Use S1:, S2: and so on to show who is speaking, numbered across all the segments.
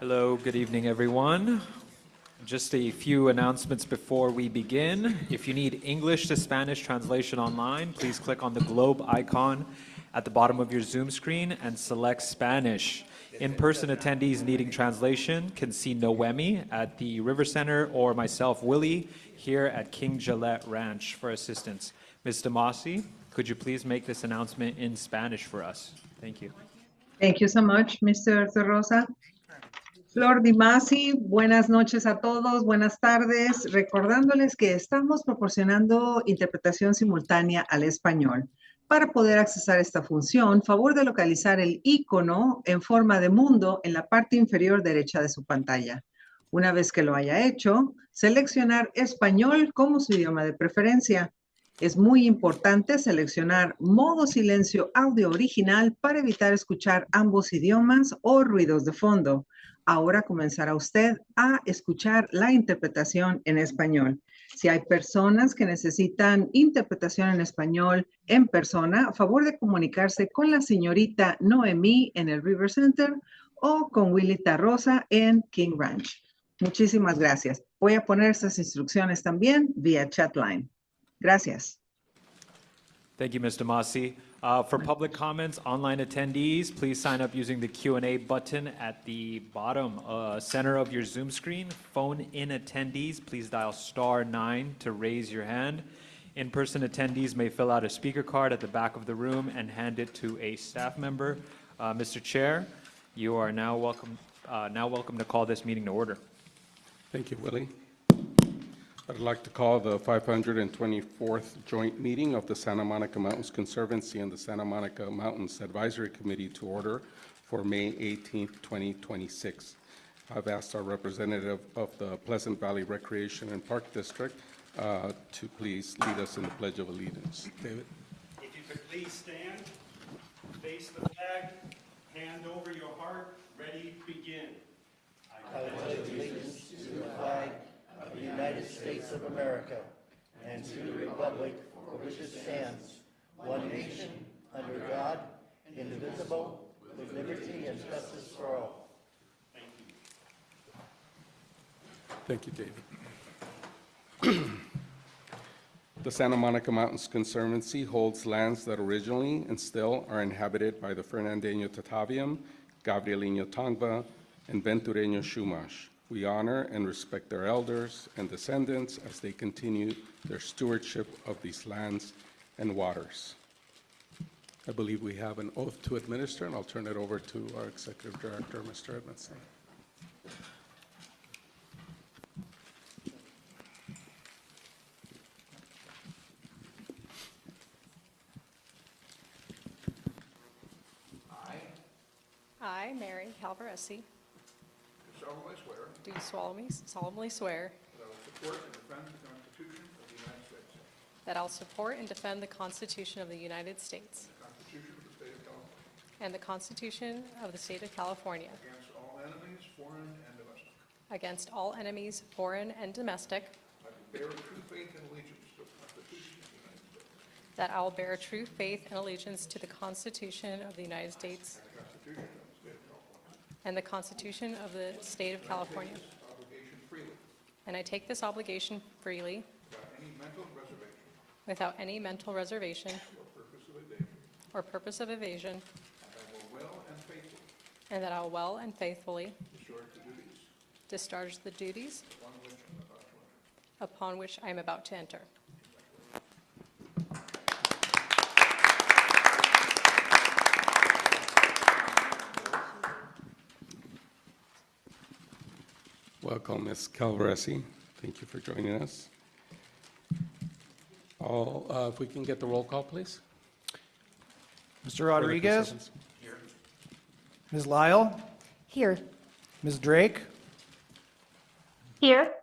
S1: Hello, good evening, everyone. Just a few announcements before we begin. If you need English to Spanish translation online, please click on the globe icon at the bottom of your Zoom screen and select Spanish. In-person attendees needing translation can see Noemi at the River Center or myself, Willie, here at King Gillette Ranch for assistance. Ms. Damasi, could you please make this announcement in Spanish for us? Thank you.
S2: Thank you so much, Mr. Rosa. Flor Di Masi, buenas noches a todos, buenas tardes. Recordándoles que estamos proporcionando interpretación simultánea al español. Para poder accesar esta función, favor de localizar el icono en forma de mundo en la parte inferior derecha de su pantalla. Una vez que lo haya hecho, seleccionar español como su idioma de preferencia. Es muy importante seleccionar modo silencio audio original para evitar escuchar ambos idiomas o ruidos de fondo. Ahora comenzará usted a escuchar la interpretación en español. Si hay personas que necesitan interpretación en español en persona, a favor de comunicarse con la señorita Noemí en el River Center o con Willy Rosa en King Ranch. Muchísimas gracias. Voy a poner estas instrucciones también vía chatline. Gracias.
S1: Thank you, Ms. Damasi. For public comments, online attendees, please sign up using the Q&A button at the bottom center of your Zoom screen. Phone-in attendees, please dial *9 to raise your hand. In-person attendees may fill out a speaker card at the back of the room and hand it to a staff member. Mr. Chair, you are now welcome to call this meeting to order.
S3: Thank you, Willie. I'd like to call the 524th joint meeting of the Santa Monica Mountains Conservancy and the Santa Monica Mountains Advisory Committee to order for May 18th, 2026. I've asked our representative of the Pleasant Valley Recreation and Park District to please lead us in the Pledge of Allegiance. David?
S4: If you could please stand, face the flag, hand over your heart, ready, begin.
S5: I pledge allegiance to the flag of the United States of America and to the republic for which it stands, one nation, under God, indivisible, with liberty and justice for all.
S3: Thank you, David. The Santa Monica Mountains Conservancy holds lands that originally and still are inhabited by the Fernandeño Tataviam, Gabrielino Tongva, and Ventureño Chumash. We honor and respect their elders and descendants as they continue their stewardship of these lands and waters. I believe we have an oath to administer, and I'll turn it over to our Executive Director, Mr. Edmondson.
S6: I, Mary Calvaresi,
S7: Do
S6: solemnly swear
S7: that I will support and defend the Constitution of the United States
S6: that I will support and defend the Constitution of the United States
S7: and the Constitution of the State of California
S6: against all enemies, foreign and domestic,
S7: that I will bear true faith and allegiance to the Constitution of the United States and the Constitution of the State of California. And I take this obligation freely without any mental reservation or purpose of evasion, and that I will well and faithfully discharge the duties upon which I am about to enter.
S3: Welcome, Ms. Calvaresi. Thank you for joining us. If we can get the roll call, please.
S8: Mr. Rodriguez? Here. Ms. Lyle?
S9: Here.
S8: Ms. Drake?
S9: Here.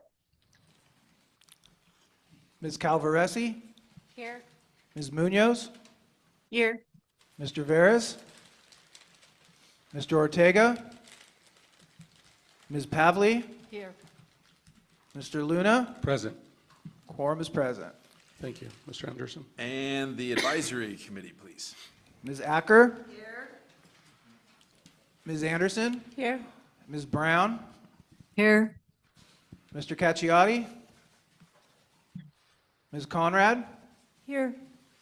S8: Ms. Calvaresi?
S6: here,
S8: Ms. Munoz?
S9: Here.
S8: Mr. Veras? Mr. Ortega? Ms. Pavley?
S6: here,
S8: Mr. Luna?
S3: Present.
S8: Quorum is present.
S3: Thank you. Mr. Anderson?
S10: And the advisory committee, please.
S8: Ms. Acker?
S6: here,
S8: Ms. Anderson?
S9: Here.
S8: Ms. Brown,
S9: Here.
S8: Mr. Cacciati, Ms. Conrad,
S9: Here.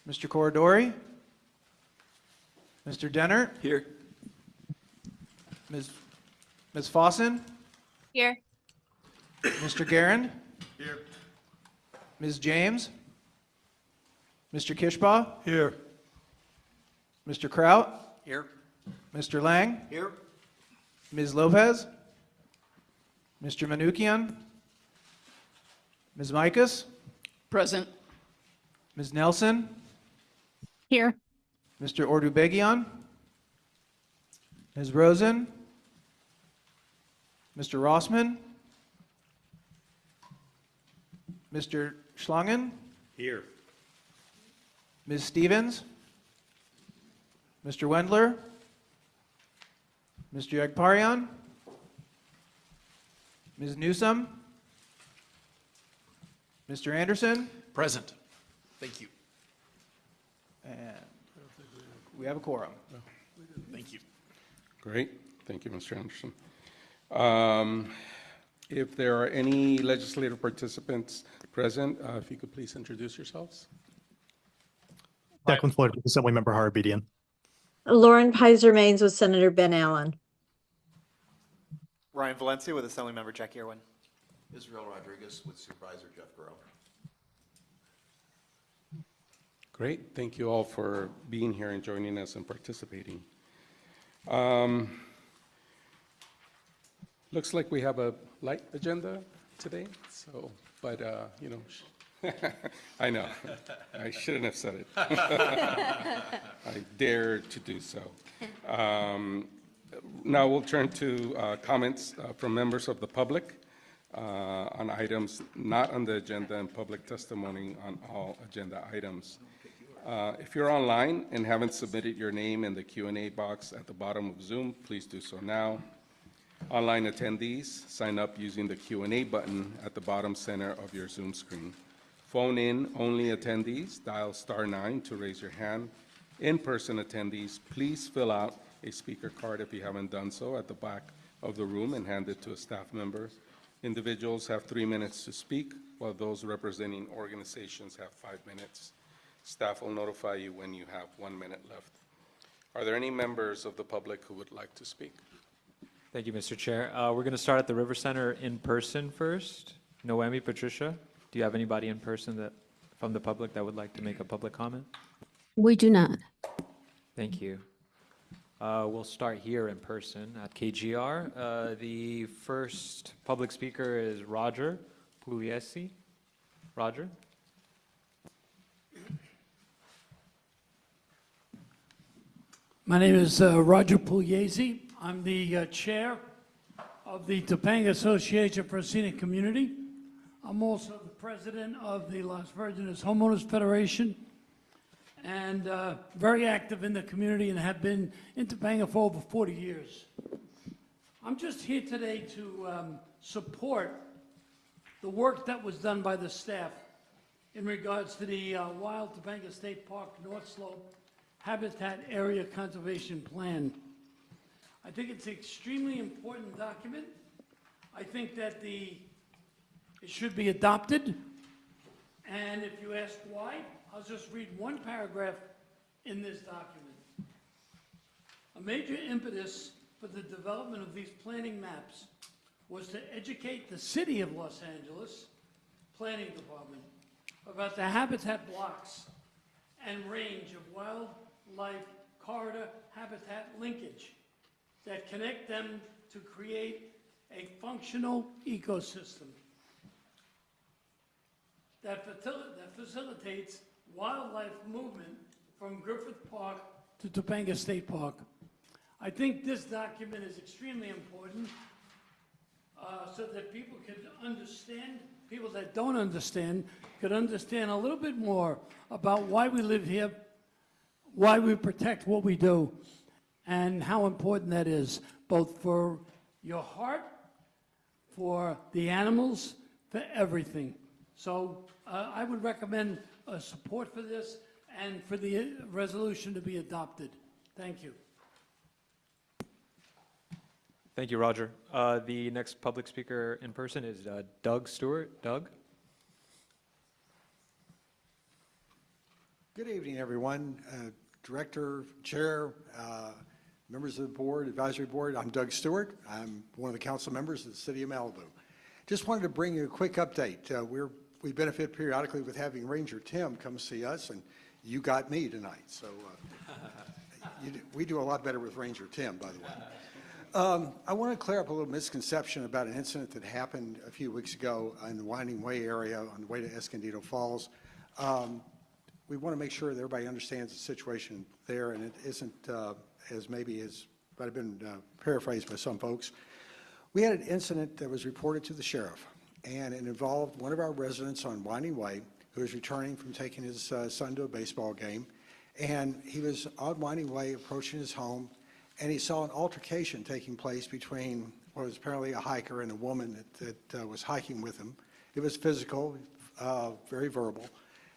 S8: Mr. Corridori, Mr. Dennert,
S10: Here.
S8: Ms. Fossen,
S9: Here.
S8: Mr. Garand,
S10: Here.
S8: Ms. James, Mr. Kishbaugh,
S10: Here.
S8: Mr. Kraut,
S10: Here.
S8: Mr. Lang,
S10: Here.
S8: Ms. Lopez, Mr. Manukian, Ms. Mikas,
S9: Present.
S8: Ms. Nelson,
S9: Here.
S8: Mr. Ordubegian, Ms. Rosen, Mr. Rossman, Mr. Schlangen,
S4: Here.
S8: Ms. Stevens, Mr. Wendler, Mr. Yagparian, Ms. Newsome, Mr. Anderson,
S10: Present. Thank you.
S8: and we have a quorum.
S10: Thank you.
S3: Great. Thank you, Mr. Anderson. If there are any legislative participants present, if you could please introduce yourselves.
S11: Declan Floyd, Assemblymember Harabedian.
S9: Lauren Pizer Maines with Senator Ben Allen.
S12: Ryan Valencia with Assemblymember Jack Irwin.
S10: Israel Rodriguez with Supervisor Jeff Grow.
S3: Great. Thank you all for being here and joining us and participating. Looks like we have a light agenda today, so, but, you know, I know, I shouldn't have said it. I dared to do so. Now we'll turn to comments from members of the public on items not on the agenda and public testimony on all agenda items. If you're online and haven't submitted your name in the Q&A box at the bottom of Zoom, please do so now. Online attendees, sign up using the Q&A button at the bottom center of your Zoom screen. Phone-in only attendees, dial *9 to raise your hand. In-person attendees, please fill out a speaker card if you haven't done so at the back of the room and hand it to a staff member. Individuals have 3 minutes to speak, while those representing organizations have 5 minutes. Staff will notify you when you have 1 minute left. Are there any members of the public who would like to speak?
S1: Thank you, Mr. Chair. We're going to start at the River Center in person first. Noemi, Patricia, do you have anybody in person from the public that would like to make a public comment?
S9: We do not.
S1: Thank you. We'll start here in person at KGR. The first public speaker is Roger Pugliese. Roger?
S13: My name is Roger Pugliese. I'm the chair of the Topanga Association for a Scenic Community. I'm also the president of the Las Virgenes Homeowners Federation and very active in the community and have been in Topanga for over 40 years. I'm just here today to support the work that was done by the staff in regards to the Wild Topanga State Park North Slope Habitat Area Conservation Plan. I think it's an extremely important document. I think that it should be adopted. And if you ask why, I'll just read one paragraph in this document. A major impetus for the development of these planning maps was to educate the city of Los Angeles Planning Department about the habitat blocks and range of wildlife corridor habitat linkage that connect them to create a functional ecosystem that facilitates wildlife movement from Griffith Park to Topanga State Park. I think this document is extremely important so that people can understand, people that don't understand, could understand a little bit more about why we live here, why we protect what we do, and how important that is, both for your heart, for the animals, for everything. So I would recommend support for this and for the resolution to be adopted. Thank you.
S1: Thank you, Roger. The next public speaker in person is Doug Stewart. Doug?
S11: Good evening, everyone. Director, Chair, members of the board, advisory board. I'm Doug Stewart. I'm one of the council members of the City of Malibu. Just wanted to bring you a quick update. We benefit periodically with having Ranger Tim come see us, and you got me tonight. So we do a lot better with Ranger Tim, by the way. I want to clear up a little misconception about an incident that happened a few weeks ago in the Winding Way area on the way to Escondido Falls. We want to make sure that everybody understands the situation there, and it isn't as maybe as might have been paraphrased by some folks. We had an incident that was reported to the sheriff, and it involved one of our residents on Winding Way who was returning from taking his son to a baseball game, and he was on Winding Way approaching his home, and he saw an altercation taking place between what was apparently a hiker and a woman that was hiking with him. It was physical, very verbal.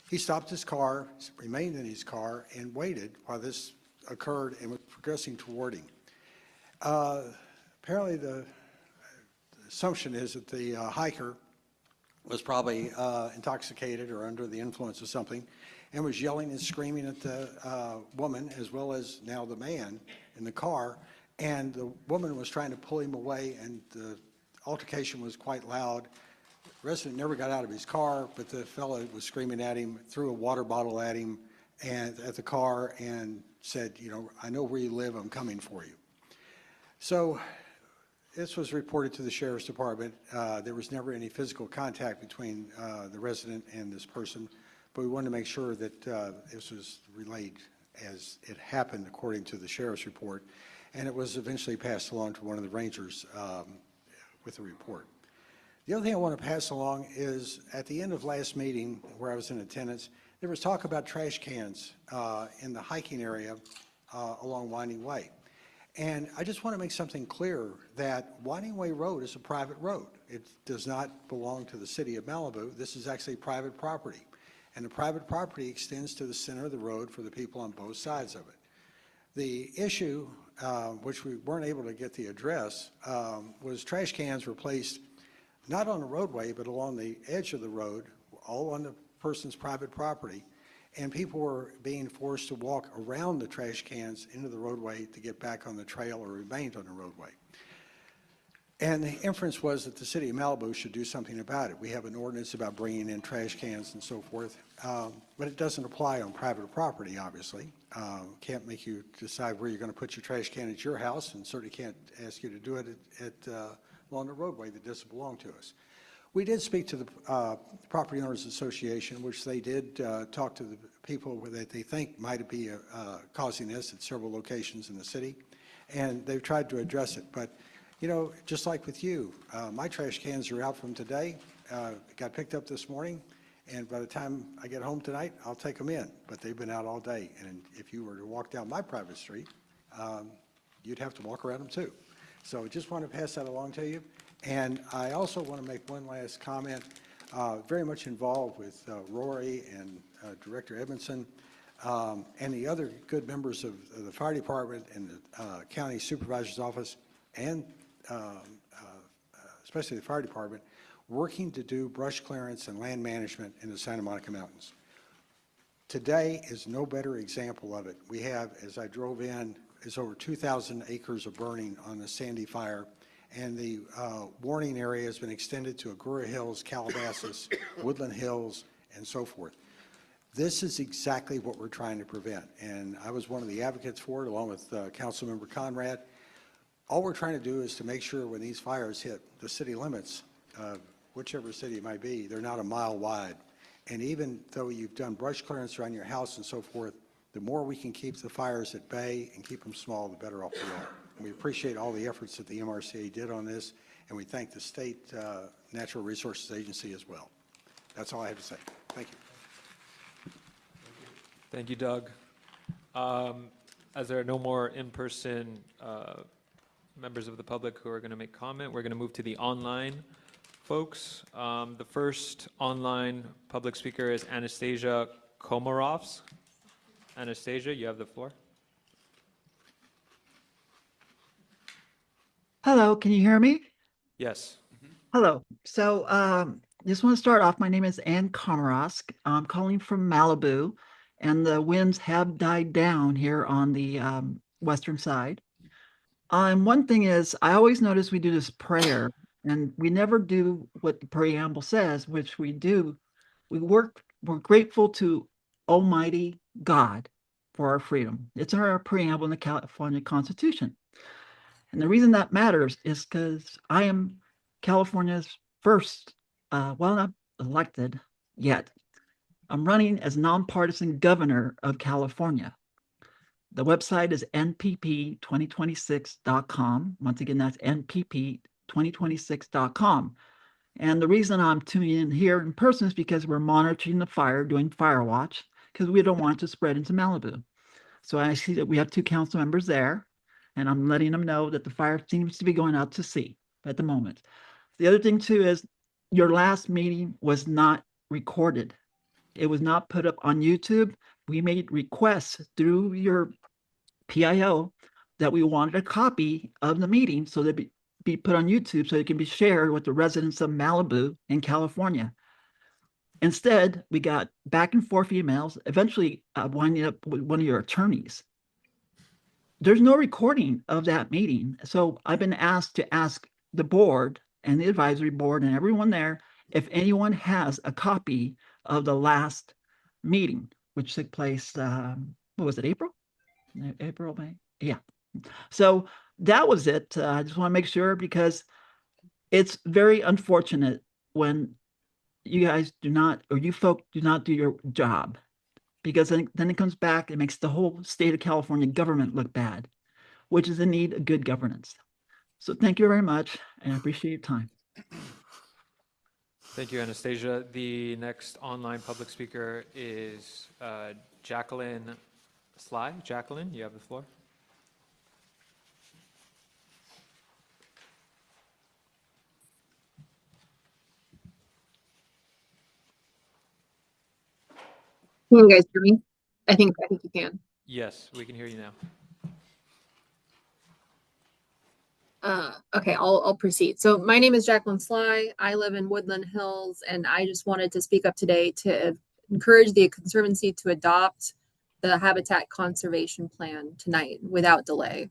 S11: He stopped his car, remained in his car, and waited while this occurred and was progressing toward him. Apparently, the assumption is that the hiker was probably intoxicated or under the influence of something and was yelling and screaming at the woman as well as now the man in the car. And the woman was trying to pull him away, and the altercation was quite loud. The resident never got out of his car, but the fellow was screaming at him, threw a water bottle at him and at the car and said, you know, I know where you live, I'm coming for you. So this was reported to the sheriff's department. There was never any physical contact between the resident and this person, but we wanted to make sure that this was relayed as it happened according to the sheriff's report, and it was eventually passed along to one of the rangers with the report. The other thing I want to pass along is at the end of last meeting where I was in attendance, there was talk about trash cans in the hiking area along Winding Way. And I just want to make something clear that Winding Way Road is a private road. It does not belong to the City of Malibu. This is actually private property. And the private property extends to the center of the road for the people on both sides of it. The issue, which we weren't able to get the address, was trash cans were placed not on the roadway, but along the edge of the road, all on the person's private property, and people were being forced to walk around the trash cans into the roadway to get back on the trail or remained on the roadway. And the inference was that the City of Malibu should do something about it. We have an ordinance about bringing in trash cans and so forth, but it doesn't apply on private property, obviously. Can't make you decide where you're going to put your trash can at your house, and certainly can't ask you to do it along the roadway that doesn't belong to us. We did speak to the Property Owners Association, which they did talk to the people that they think might be causing this at several locations in the city, and they've tried to address it. But, you know, just like with you, my trash cans are out from today, got picked up this morning, and by the time I get home tonight, I'll take them in. But they've been out all day, and if you were to walk down my private street, you'd have to walk around them too. So I just want to pass that along to you. And I also want to make one last comment, very much involved with Rory and Director Edmondson and the other good members of the fire department and the county supervisor's office and especially the fire department, working to do brush clearance and land management in the Santa Monica Mountains. Today is no better example of it. We have, as I drove in, is over 2,000 acres of burning on the Sandy Fire, and the warning area has been extended to Agoura Hills, Calabasas, Woodland Hills, and so forth. This is exactly what we're trying to prevent, and I was one of the advocates for it, along with Councilmember Conrad. All we're trying to do is to make sure when these fires hit the city limits, whichever city it might be, they're not a mile wide. And even though you've done brush clearance around your house and so forth, the more we can keep the fires at bay and keep them small, the better off we are. And we appreciate all the efforts that the MRCA did on this, and we thank the State Natural Resources Agency as well. That's all I have to say. Thank you.
S1: Thank you, Doug. As there are no more in-person members of the public who are going to make comment, we're going to move to the online folks. The first online public speaker is Anastasia Komarovs. Anastasia, you have the floor.
S14: Hello, can you hear me?
S1: Yes.
S14: Hello. So, just want to start off. My name is Ann Komarask. I'm calling from Malibu, and the winds have died down here on the western side. One thing is, I always notice we do this prayer, and we never do what the preamble says, which we do. We're grateful to Almighty God for our freedom. It's in our preamble in the California Constitution. And the reason that matters is because I am California's first, well, not elected yet. I'm running as nonpartisan governor of California. The website is npp2026.com. Once again, that's npp2026.com. And the reason I'm tuning in here in person is because we're monitoring the fire, doing fire watch, because we don't want it to spread into Malibu. So I see that we have 2 council members there, and I'm letting them know that the fire seems to be going out to sea at the moment. The other thing too is your last meeting was not recorded. It was not put up on YouTube. We made requests through your PIO that we wanted a copy of the meeting so that it be put on YouTube so it can be shared with the residents of Malibu in California. Instead, we got back and forth emails, eventually winding up with one of your attorneys. There's no recording of that meeting. So I've been asked to ask the board and the advisory board and everyone there if anyone has a copy of the last meeting, which took place, what was it, April? April, May? Yeah. So that was it. I just want to make sure because it's very unfortunate when you guys do not, or you folk do not do your job, because then it comes back and makes the whole state of California government look bad, which is in need of good governance. So thank you very much, and I appreciate your time.
S1: Thank you, Anastasia. The next online public speaker is Jacqueline Sly. Jacqueline, you have the floor.
S15: Can you guys hear me? I think you can.
S1: Yes, we can hear you now.
S15: Okay, I'll proceed. So my name is Jacqueline Sly. I live in Woodland Hills, and I just wanted to speak up today to encourage the Conservancy to adopt the Habitat Conservation Plan tonight without delay.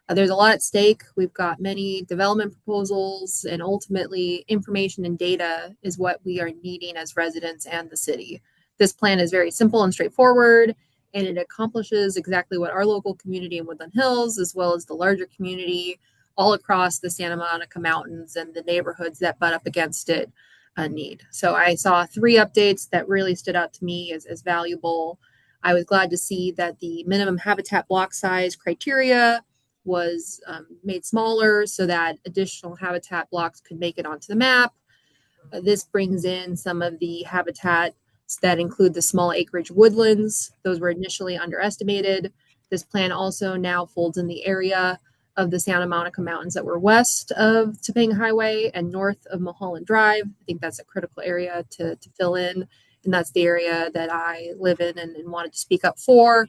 S15: There's a lot at stake. We've got many development proposals, and ultimately information and data is what we are needing as residents and the city. This plan is very simple and straightforward, and it accomplishes exactly what our local community in Woodland Hills, as well as the larger community all across the Santa Monica Mountains and the neighborhoods that butt up against it need. So I saw 3 updates that really stood out to me as valuable. I was glad to see that the minimum habitat block size criteria was made smaller so that additional habitat blocks could make it onto the map. This brings in some of the habitat that include the small acreage woodlands. Those were initially underestimated. This plan also now folds in the area of the Santa Monica Mountains that were west of Topanga Highway and north of Mulholland Drive. I think that's a critical area to fill in. And that's the area that I live in and wanted to speak up for.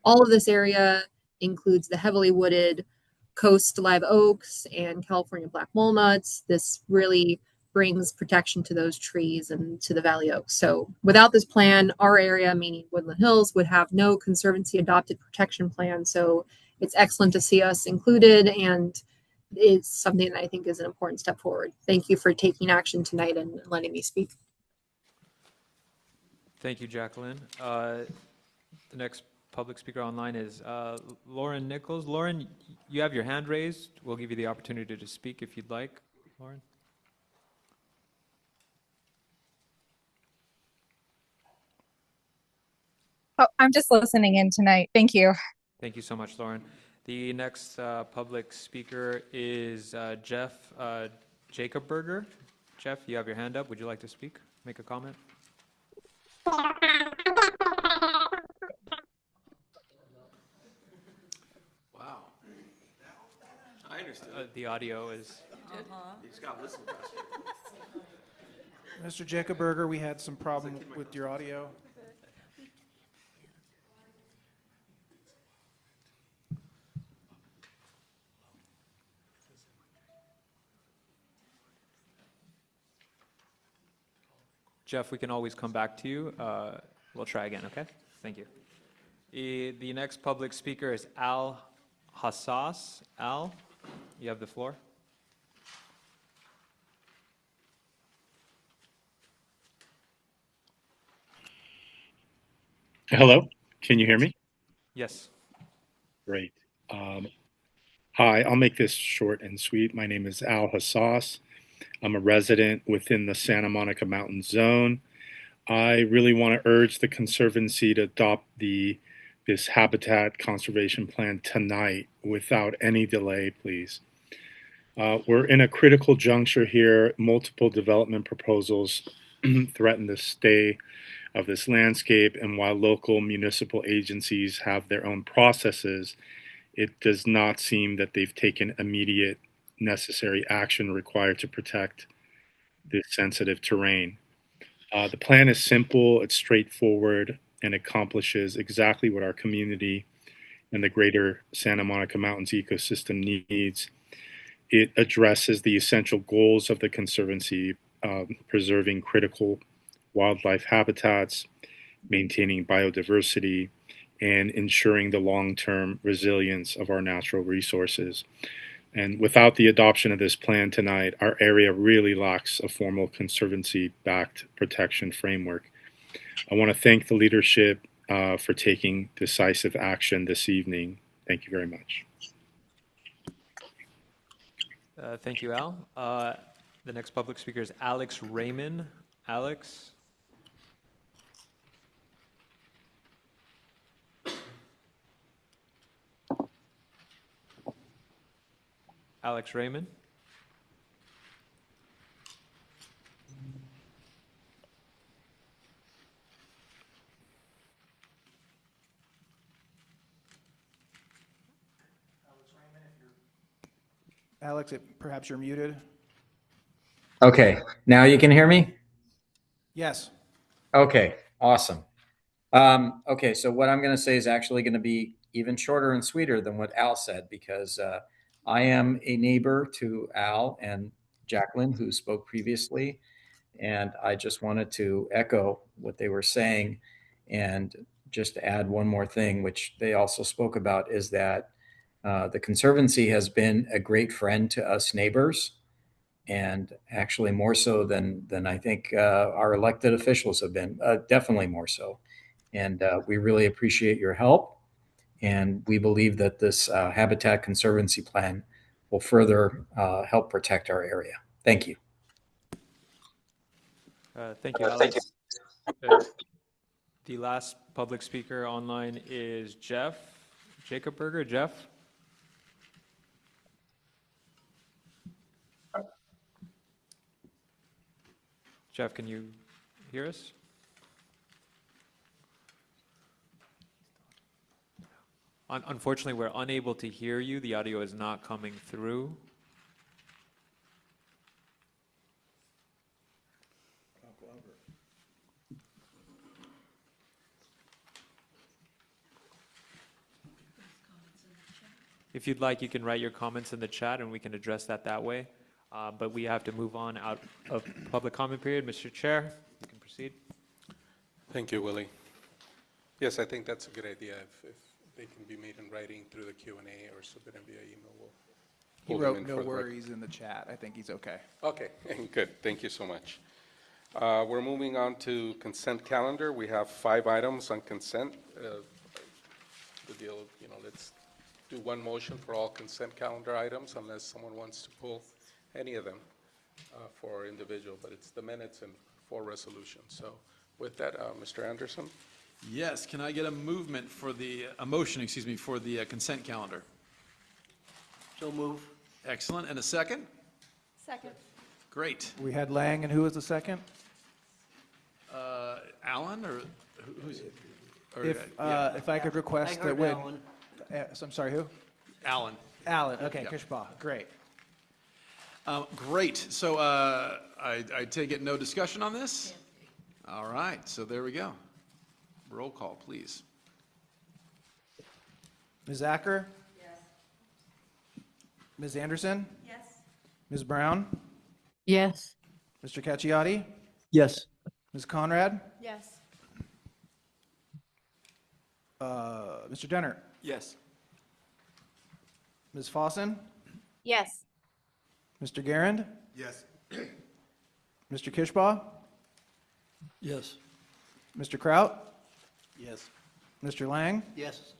S15: All of this area includes the heavily wooded coast live oaks and California black walnuts. This really brings protection to those trees and to the valley oaks. So without this plan, our area, meaning Woodland Hills, would have no Conservancy adopted protection plan. So it's excellent to see us included, and it's something that I think is an important step forward. Thank you for taking action tonight and letting me speak.
S1: Thank you, Jacqueline. The next public speaker online is Lauren Nichols. Lauren, you have your hand raised. We'll give you the opportunity to speak if you'd like. Lauren.
S16: Oh, I'm just listening in tonight. Thank you.
S1: Thank you so much, Lauren. The next public speaker is Jeff Jacobberger. Jeff, you have your hand up. Would you like to speak? Make a comment?
S10: Wow. I understood.
S1: The audio is...
S10: You just got to listen faster.
S8: Mr. Jacobberger, we had some problem with your audio.
S1: Jeff, we can always come back to you. We'll try again, okay? Thank you. The next public speaker is Al Hassas. Al, you have the floor.
S17: Hello, can you hear me?
S1: Yes.
S17: Great. Hi, I'll make this short and sweet. My name is Al Hassas. I'm a resident within the Santa Monica Mountain Zone. I really want to urge the Conservancy to adopt this habitat conservation plan tonight without any delay, please. We're in a critical juncture here. Multiple development proposals threaten the stay of this landscape, and while local municipal agencies have their own processes, it does not seem that they've taken immediate necessary action required to protect this sensitive terrain. The plan is simple, it's straightforward, and accomplishes exactly what our community and the greater Santa Monica Mountains ecosystem needs. It addresses the essential goals of the Conservancy, preserving critical wildlife habitats, maintaining biodiversity, and ensuring the long-term resilience of our natural resources. And without the adoption of this plan tonight, our area really lacks a formal Conservancy-backed protection framework. I want to thank the leadership for taking decisive action this evening. Thank you very much.
S1: Thank you, Al. The next public speaker is Alex Raymond. Alex. Alex Raymond.
S8: Alex, perhaps you're muted.
S18: Okay, now you can hear me?
S8: Yes.
S18: Okay, awesome. Okay, so what I'm going to say is actually going to be even shorter and sweeter than what Al said, because I am a neighbor to Al and Jacqueline, who spoke previously, and I just wanted to echo what they were saying and just add one more thing, which they also spoke about, is that the Conservancy has been a great friend to us neighbors, and actually more so than I think our elected officials have been, definitely more so. And we really appreciate your help, and we believe that this Habitat Conservancy Plan will further help protect our area. Thank you.
S1: Thank you, Alex. The last public speaker online is Jacob Berger. Jeff? Jeff, can you hear us? Unfortunately, we're unable to hear you. The audio is not coming through. If you'd like, you can write your comments in the chat and we can address that way. But we have to move on out of public comment period. Mr. Chair, you can proceed.
S3: Thank you, Willie. Yes, I think that's a good idea. If they can be made in writing through the Q&A or submitted via email,
S8: He wrote no worries in the chat. I think he's okay. Okay,
S3: good. Thank you so much. We're moving on to consent calendar. We have 5 items on consent. The deal, let's do one motion for all consent calendar items unless someone wants to pull any of them for individual, but it's the minutes and 4 resolutions. So with that, Mr. Anderson.
S10: Yes, can I get a motion, for the consent calendar?
S5: So move.
S10: Excellent, and a second?
S6: Second.
S10: Great.
S8: We had Lang, and who was the second?
S10: Alan, or who's?
S8: If I could request that when. I'm sorry, who?
S10: Alan.
S8: Alan, okay,
S10: Yeah.
S8: Kishbaugh, great.
S10: Great, so I take it no discussion on this? All right, so there we go. Roll call, please.
S8: Ms. Acker? Yes. Ms. Anderson?
S6: Yes.
S8: Ms. Brown?
S9: Yes.
S8: Mr. Cacchiotti?
S14: Yes.
S8: Ms. Conrad,
S6: Yes.
S8: Mr. Denner,
S10: Yes.
S8: Ms. Fossen,
S16: Yes.
S8: Mr. Garand,
S10: Yes.
S8: Mr. Kishbaugh,
S5: Yes.
S8: Mr. Kraut,
S5: Yes.
S8: Mr. Lang,
S5: Yes.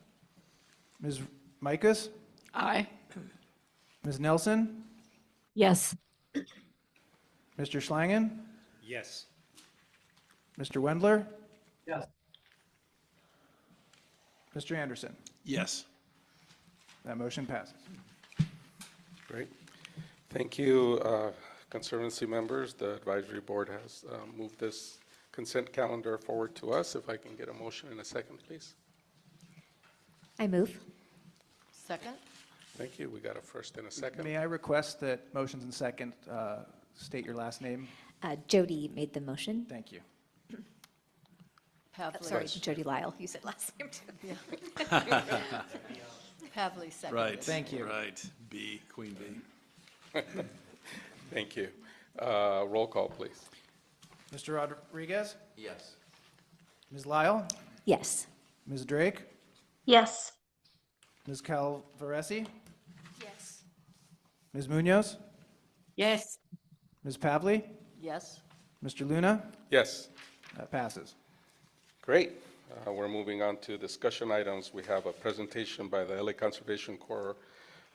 S8: Ms. Mikas,
S16: Aye.
S8: Ms. Nelson,
S9: Yes.
S8: Mr. Schlangen,
S4: Yes.
S8: Mr. Wendler,
S5: Yes.
S8: Mr. Anderson.
S10: Yes.
S8: That motion passes.
S3: Great. Thank you, Conservancy members. The advisory board has moved this consent calendar forward to us. If I can get a motion in a second, please.
S9: I move.
S6: Second?
S3: Thank you. We got a first and a second.
S8: May I request that motions and second state your last name?
S9: Jody made the motion.
S8: Thank you.
S9: Sorry, Jody Lyle. You said last name too.
S6: Pavley seconded.
S10: Right.
S8: Thank you.
S10: Right. B, Queen B.
S3: Thank you. Roll call, please.
S8: Mr. Rodriguez,
S18: Yes.
S8: Ms. Lyle,
S9: Yes.
S8: Ms. Drake,
S16: Yes.
S8: Ms. Calvaresi,
S6: Yes.
S8: Ms. Munoz,
S16: Yes.
S8: Ms. Pavley,
S6: Yes.
S8: Mr. Luna.
S3: Yes.
S8: That passes.
S3: Great. We're moving on to discussion items. We have a presentation by the LA Conservation Corps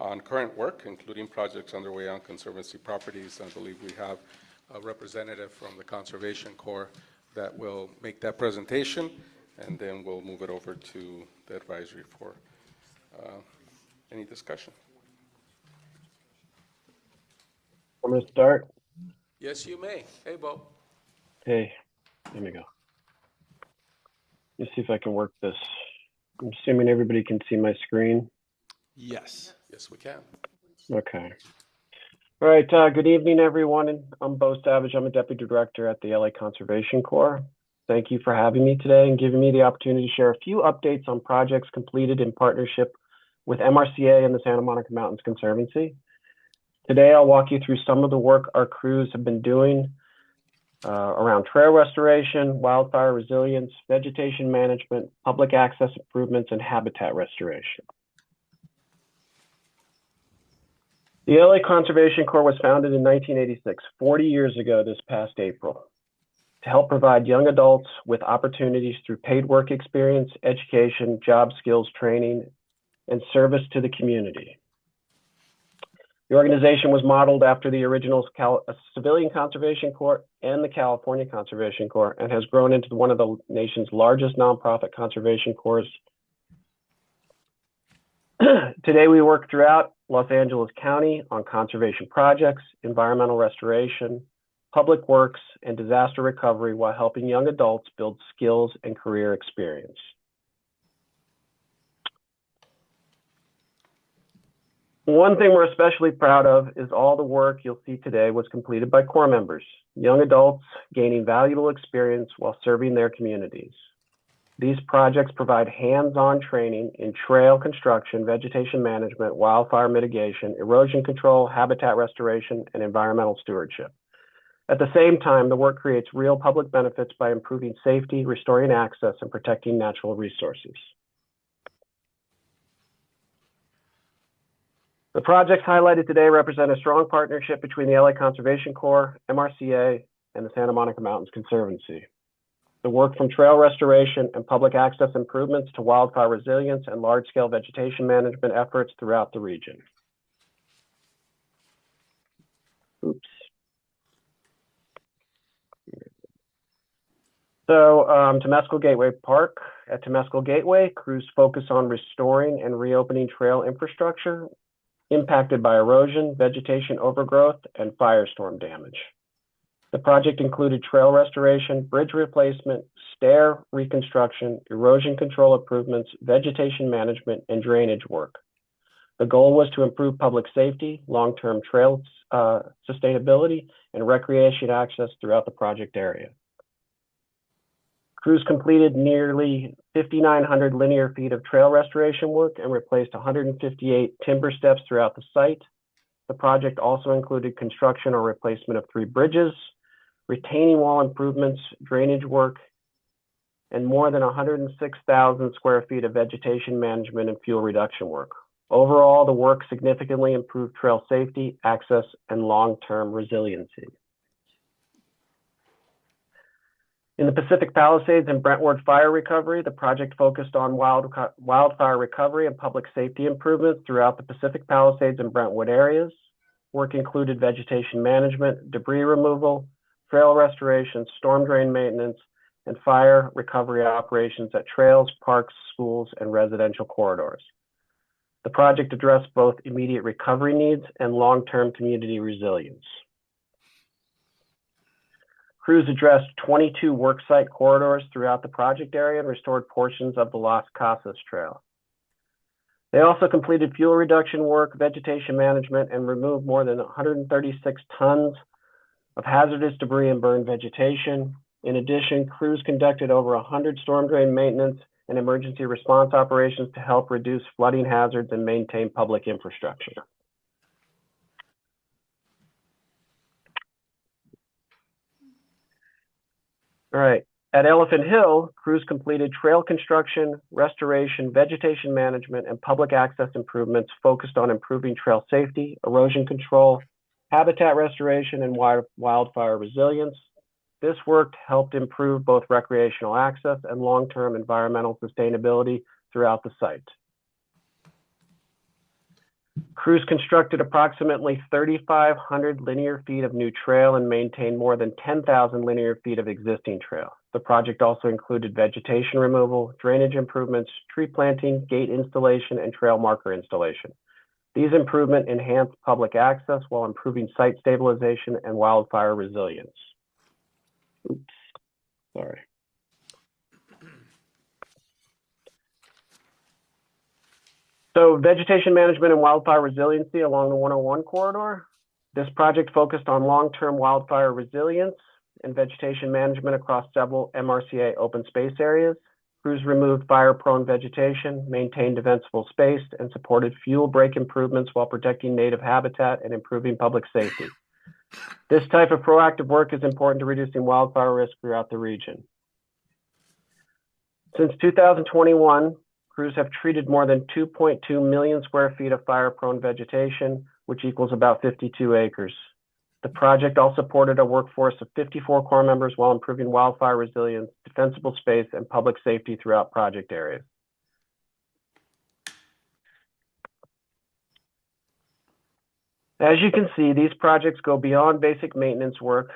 S3: on current work, including projects underway on Conservancy properties. I believe we have a representative from the Conservation Corps that will make that presentation, and then we'll move it over to the advisory for any discussion.
S19: I'm going to start.
S3: Yes, you may. Hey, Bo.
S19: Hey, there we go. Let's see if I can work this. I'm assuming everybody can see my screen.
S10: Yes.
S3: Yes, we can.
S19: Okay. All right. Good evening, everyone. I'm Bo Savage. I'm a deputy director at the LA Conservation Corps. Thank you for having me today and giving me the opportunity to share a few updates on projects completed in partnership with MRCA and the Santa Monica Mountains Conservancy. Today, I'll walk you through some of the work our crews have been doing around trail restoration, wildfire resilience, vegetation management, public access improvements, and habitat restoration. The LA Conservation Corps was founded in 1986, 40 years ago this past April, to help provide young adults with opportunities through paid work experience, education, job skills training, and service to the community. The organization was modeled after the original Civilian Conservation Corps and the California Conservation Corps, and has grown into one of the nation's largest nonprofit conservation corps. Today, we work throughout Los Angeles County on conservation projects, environmental restoration, public works, and disaster recovery while helping young adults build skills and career experience. One thing we're especially proud of is all the work you'll see today was completed by Corps members, young adults gaining valuable experience while serving their communities. These projects provide hands-on training in trail construction, vegetation management, wildfire mitigation, erosion control, habitat restoration, and environmental stewardship. At the same time, the work creates real public benefits by improving safety, restoring access, and protecting natural resources. The projects highlighted today represent a strong partnership between the LA Conservation Corps, MRCA, and the Santa Monica Mountains Conservancy. The work from trail restoration and public access improvements to wildfire resilience and large-scale vegetation management efforts throughout the region. Oops. So Temescal Gateway Park. At Temescal Gateway, crews focus on restoring and reopening trail infrastructure impacted by erosion, vegetation overgrowth, and firestorm damage. The project included trail restoration, bridge replacement, stair reconstruction, erosion control improvements, vegetation management, and drainage work. The goal was to improve public safety, long-term trail sustainability, and recreation access throughout the project area. Crews completed nearly 5,900 linear feet of trail restoration work and replaced 158 timber steps throughout the site. The project also included construction or replacement of 3 bridges, retaining wall improvements, drainage work, and more than 106,000 square feet of vegetation management and fuel reduction work. Overall, the work significantly improved trail safety, access, and long-term resiliency. In the Pacific Palisades and Brentwood fire recovery, the project focused on wildfire recovery and public safety improvements throughout the Pacific Palisades and Brentwood areas. Work included vegetation management, debris removal, trail restoration, storm drain maintenance, and fire recovery operations at trails, parks, schools, and residential corridors. The project addressed both immediate recovery needs and long-term community resilience. Crews addressed 22 worksite corridors throughout the project area and restored portions of the Las Casas Trail. They also completed fuel reduction work, vegetation management, and removed more than 136 tons of hazardous debris and burned vegetation. In addition, crews conducted over 100 storm drain maintenance and emergency response operations to help reduce flooding hazards and maintain public infrastructure. All right. At Elephant Hill, crews completed trail construction, restoration, vegetation management, and public access improvements focused on improving trail safety, erosion control, habitat restoration, and wildfire resilience. This work helped improve both recreational access and long-term environmental sustainability throughout the site. Crews constructed approximately 3,500 linear feet of new trail and maintained more than 10,000 linear feet of existing trail. The project also included vegetation removal, drainage improvements, tree planting, gate installation, and trail marker installation. These improvements enhanced public access while improving site stabilization and wildfire resilience. Oops, sorry. So vegetation management and wildfire resiliency along the 101 corridor. This project focused on long-term wildfire resilience and vegetation management across several MRCA open space areas. Crews removed fire-prone vegetation, maintained defensible space, and supported fuel break improvements while protecting native habitat and improving public safety. This type of proactive work is important to reducing wildfire risk throughout the region. Since 2021, crews have treated more than 2.2 million square feet of fire-prone vegetation, which equals about 52 acres. The project also supported a workforce of 54 Corps members while improving wildfire resilience, defensible space, and public safety throughout project areas. As you can see, these projects go beyond basic maintenance work.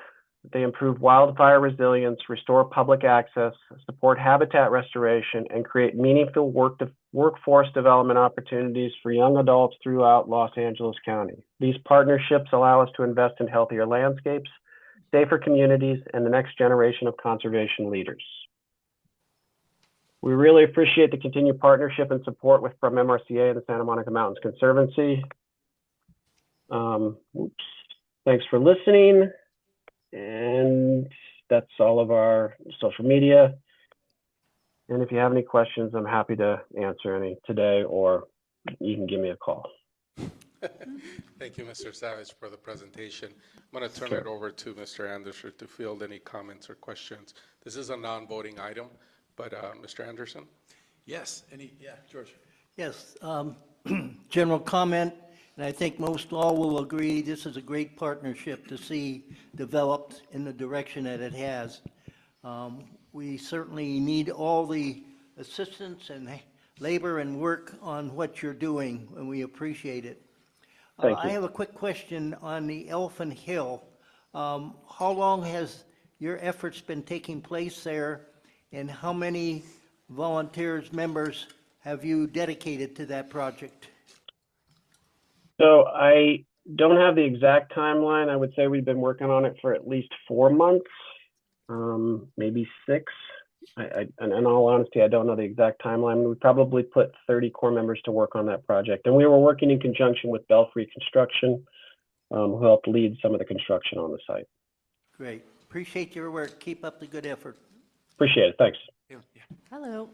S19: They improve wildfire resilience, restore public access, support habitat restoration, and create meaningful workforce development opportunities for young adults throughout Los Angeles County. These partnerships allow us to invest in healthier landscapes, safer communities, and the next generation of conservation leaders. We really appreciate the continued partnership and support from MRCA and the Santa Monica Mountains Conservancy. Thanks for listening. And that's all of our social media. And if you have any questions, I'm happy to answer any today, or you can give me a call.
S3: Thank you, Mr. Savage, for the presentation. I'm going to turn
S19: Sure.
S3: it over to Mr. Anderson to field any comments or questions. This is a non-voting item, but Mr. Anderson?
S10: Yes, George.
S5: Yes, general comment, and I think most all will agree, this is a great partnership to see developed in the direction that it has. We certainly need all the assistance and labor and work on what you're doing, and we appreciate it.
S19: Thank you.
S5: I have a quick question on the Elephant Hill. How long has your efforts been taking place there, and how many volunteers, members have you dedicated to that project?
S19: So I don't have the exact timeline. I would say we've been working on it for at least 4 months, maybe 6. And in all honesty, I don't know the exact timeline. We probably put 30 Corps members to work on that project. And we were working in conjunction with Belfry Construction, who helped lead some of the construction on the site.
S5: Great. Appreciate your work. Keep up the good effort.
S19: Appreciate it. Thanks.
S20: Hello,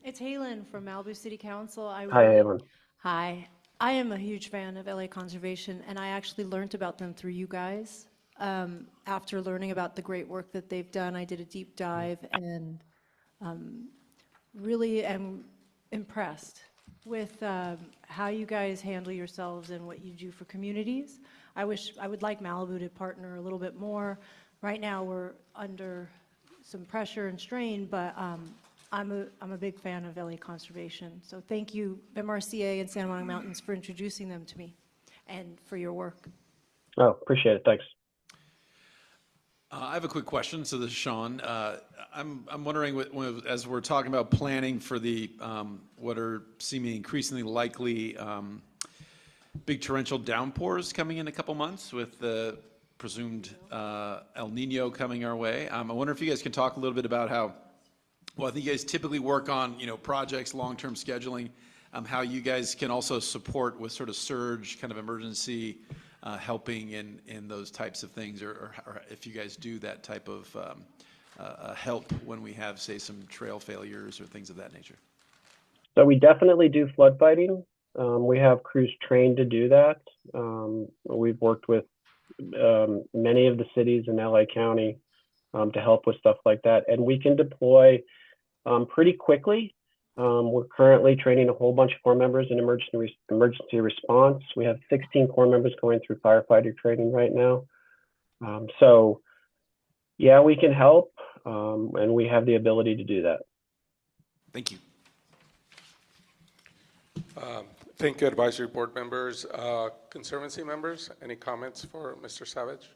S20: it's Halen from Malibu City Council.
S19: Hi, Halen.
S20: Hi. I am a huge fan of LA Conservation, and I actually learned about them through you guys. After learning about the great work that they've done, I did a deep dive and really am impressed with how you guys handle yourselves and what you do for communities. I would like Malibu to partner a little bit more. Right now, we're under some pressure and strain, but I'm a big fan of LA Conservation. So thank you, MRCA and Santa Monica Mountains, for introducing them to me and for your work.
S19: Oh, appreciate it. Thanks.
S10: I have a quick question. So this is Sean. I'm wondering, as we're talking about planning for the what are seeming increasingly likely big torrential downpours coming in a couple months, with the presumed El Nino coming our way. I wonder if you guys can talk a little bit about how, well, I think you guys typically work on, projects, long-term scheduling, how you guys can also support with sort of surge kind of emergency helping in those types of things, or if you guys do that type of help when we have, say, some trail failures or things of that nature.
S19: So we definitely do flood fighting. We have crews trained to do that. We've worked with many of the cities in LA County to help with stuff like that. And we can deploy pretty quickly. We're currently training a whole bunch of Corps members in emergency response. We have 16 Corps members going through firefighter training right now. So yeah, we can help, and we have the ability to do that.
S10: Thank you.
S3: Thank you, advisory board members. Conservancy members, any comments for Mr. Savage?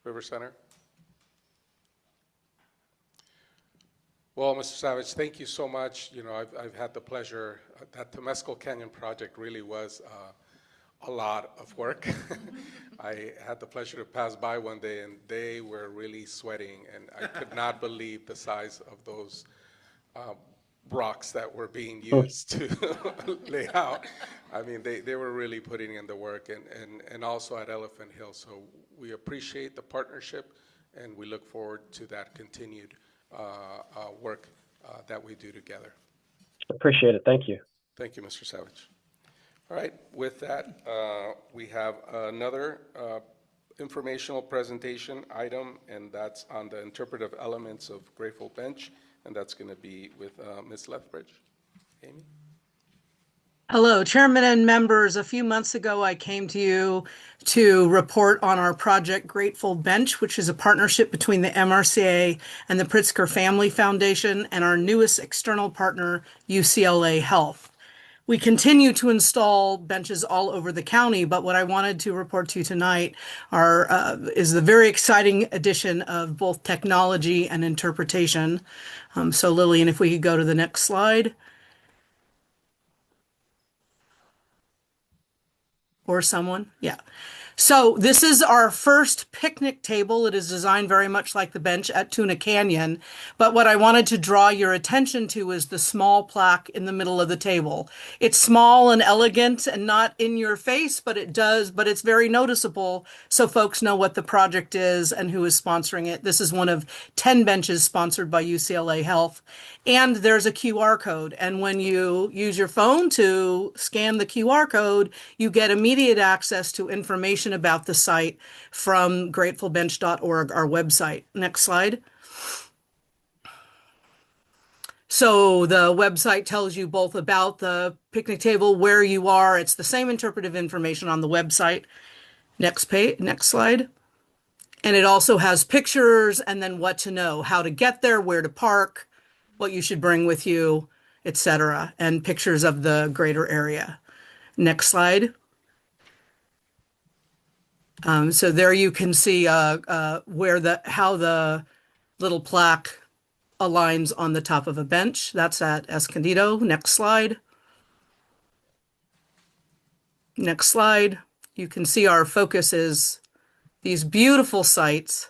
S3: River Center? Well, Mr. Savage, thank you so much. I've had the pleasure, that Temescal Canyon project really was a lot of work. I had the pleasure to pass by one day, and they were really sweating, and I could not believe the size of those rocks that were being used to lay out. I mean, they were really putting in the work, and also at Elephant Hill. So we appreciate the partnership, and we look forward to that continued work that we do together.
S19: Appreciate it. Thank you.
S3: Thank you, Mr. Savage. All right, with that, we have another informational presentation item, and that's on the interpretive elements of Grateful Bench, and that's going to be with Ms. Lethbridge. Amy?
S21: Hello, Chairman and members. A few months ago, I came to you to report on our project Grateful Bench, which is a partnership between the MRCA and the Pritzker Family Foundation and our newest external partner, UCLA Health. We continue to install benches all over the county, but what I wanted to report to you tonight is the very exciting addition of both technology and interpretation. So Lillian, if we could go to the next slide. Or someone, yeah. So this is our first picnic table. It is designed very much like the bench at Tuna Canyon. But what I wanted to draw your attention to is the small plaque in the middle of the table. It's small and elegant and not in your face, but it's very noticeable so folks know what the project is and who is sponsoring it. This is one of 10 benches sponsored by UCLA Health. And there's a QR code. And when you use your phone to scan the QR code, you get immediate access to information about the site from gratefulbench.org, our website. Next slide. So the website tells you both about the picnic table, where you are. It's the same interpretive information on the website. Next page, next slide. And it also has pictures and then what to know, how to get there, where to park, what you should bring with you, etc., and pictures of the greater area. Next slide. So there you can see how the little plaque aligns on the top of a bench. That's at Escondido. Next slide. Next slide. You can see our focus is these beautiful sites.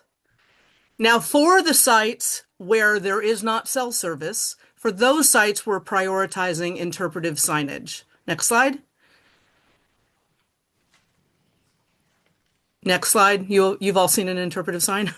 S21: Now, for the sites where there is not cell service, for those sites, we're prioritizing interpretive signage. Next slide. Next slide. You've all seen an interpretive sign.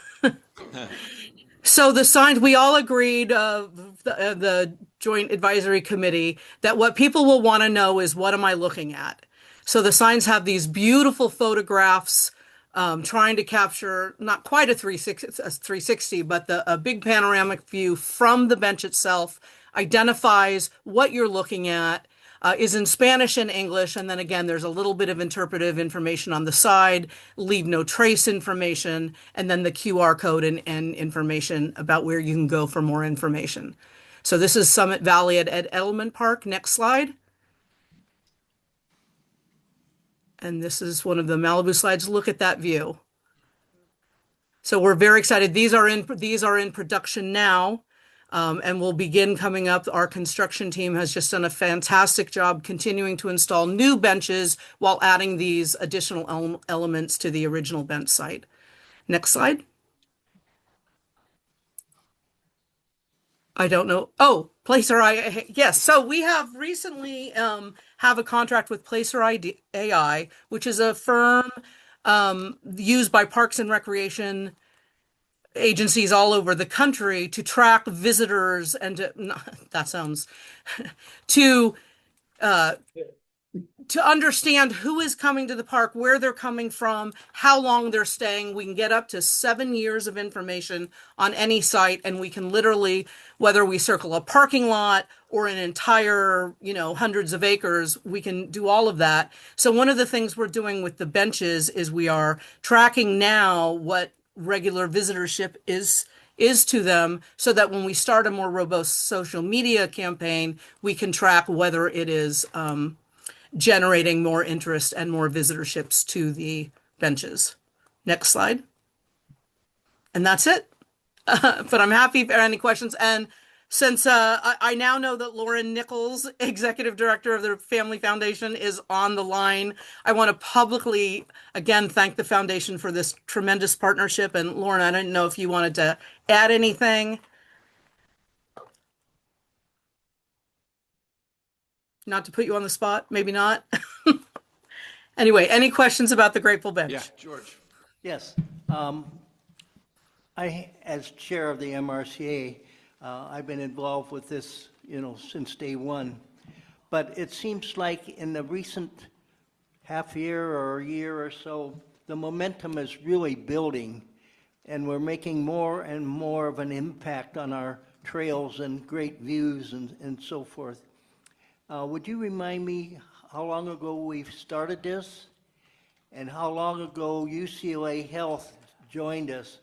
S21: So the signs, we all agreed, the Joint Advisory Committee, that what people will want to know is, what am I looking at? So the signs have these beautiful photographs trying to capture not quite a 360, but a big panoramic view from the bench itself, identifies what you're looking at, is in Spanish and English, and then again, there's a little bit of interpretive information on the side, leave no trace information, and then the QR code and information about where you can go for more information. So this is Summit Valley at Edelman Park. Next slide. And this is one of the Malibu slides. Look at that view. So we're very excited. These are in production now, and will begin coming up. Our construction team has just done a fantastic job continuing to install new benches while adding these additional elements to the original bench site. Next slide. I don't know. Oh, Placer AI. Yes. So we have recently have a contract with Placer AI, which is a firm used by Parks and Recreation agencies all over the country to track visitors and that sounds to understand who is coming to the park, where they're coming from, how long they're staying. We can get up to 7 years of information on any site, and we can literally, whether we circle a parking lot or an entire, hundreds of acres, we can do all of that. So one of the things we're doing with the benches is we are tracking now what regular visitorship is to them, so that when we start a more robust social media campaign, we can track whether it is generating more interest and more visitorships to the benches. Next slide. And that's it. But I'm happy for any questions. And since I now know that Lauren Nichols, Executive Director of the Family Foundation, is on the line, I want to publicly, again, thank the foundation for this tremendous partnership. And Lauren, I didn't know if you wanted to add anything. Not to put you on the spot, maybe not. Anyway, any questions about the Grateful Bench?
S10: Yeah, George.
S5: Yes. I, as chair of the MRCA, I've been involved with this, since day one. But it seems like in the recent half year or year or so, the momentum is really building, and we're making more and more of an impact on our trails and great views and so forth. Would you remind me how long ago we started this, and how long ago UCLA Health joined us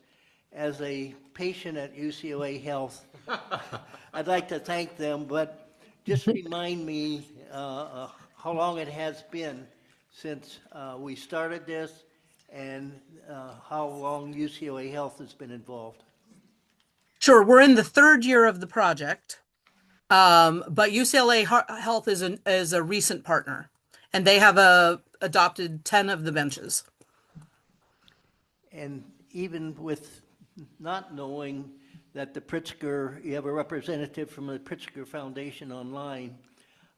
S5: as a patient at UCLA Health? I'd like to thank them, but just remind me how long it has been since we started this, and how long UCLA Health has been involved.
S21: Sure, we're in the third year of the project. But UCLA Health is a recent partner, and they have adopted 10 of the benches.
S5: And even with not knowing that the Pritzker, you have a representative from the Pritzker Foundation online,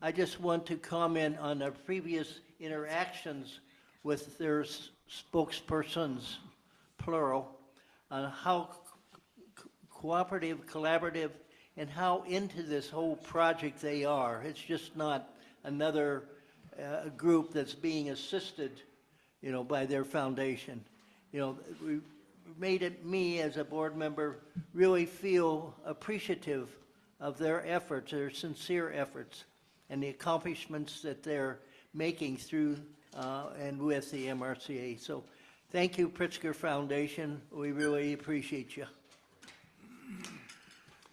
S5: I just want to comment on our previous interactions with their spokespersons, plural, on how cooperative, collaborative, and how into this whole project they are. It's just not another group that's being assisted, by their foundation. We made me as a board member really feel appreciative of their efforts, their sincere efforts, and the accomplishments that they're making through and with the MRCA. So thank you, Pritzker Foundation. We really appreciate you.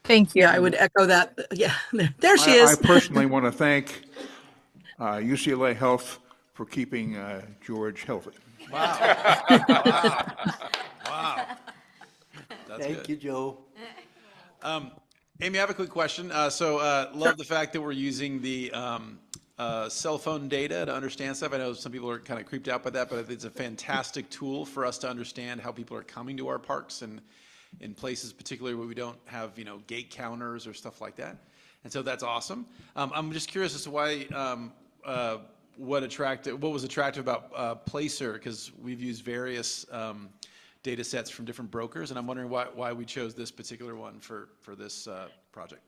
S21: Thank you. Yeah, I would echo that. Yeah, there she is.
S2: I personally want to thank UCLA Health for keeping George healthy.
S10: Wow. Wow. That's
S5: Thank
S10: good.
S5: you, Joe.
S10: Amy, I have a quick question. Love the fact that we're using the cell phone data to understand stuff. I know some people are kind of creeped out by that, but it's a fantastic tool for us to understand how people are coming to our parks and in places particularly where we don't have, gate counters or stuff like that. And so that's awesome. I'm just curious as to why, what was attractive about Placer, because we've used various data sets from different brokers, and I'm wondering why we chose this particular one for this project.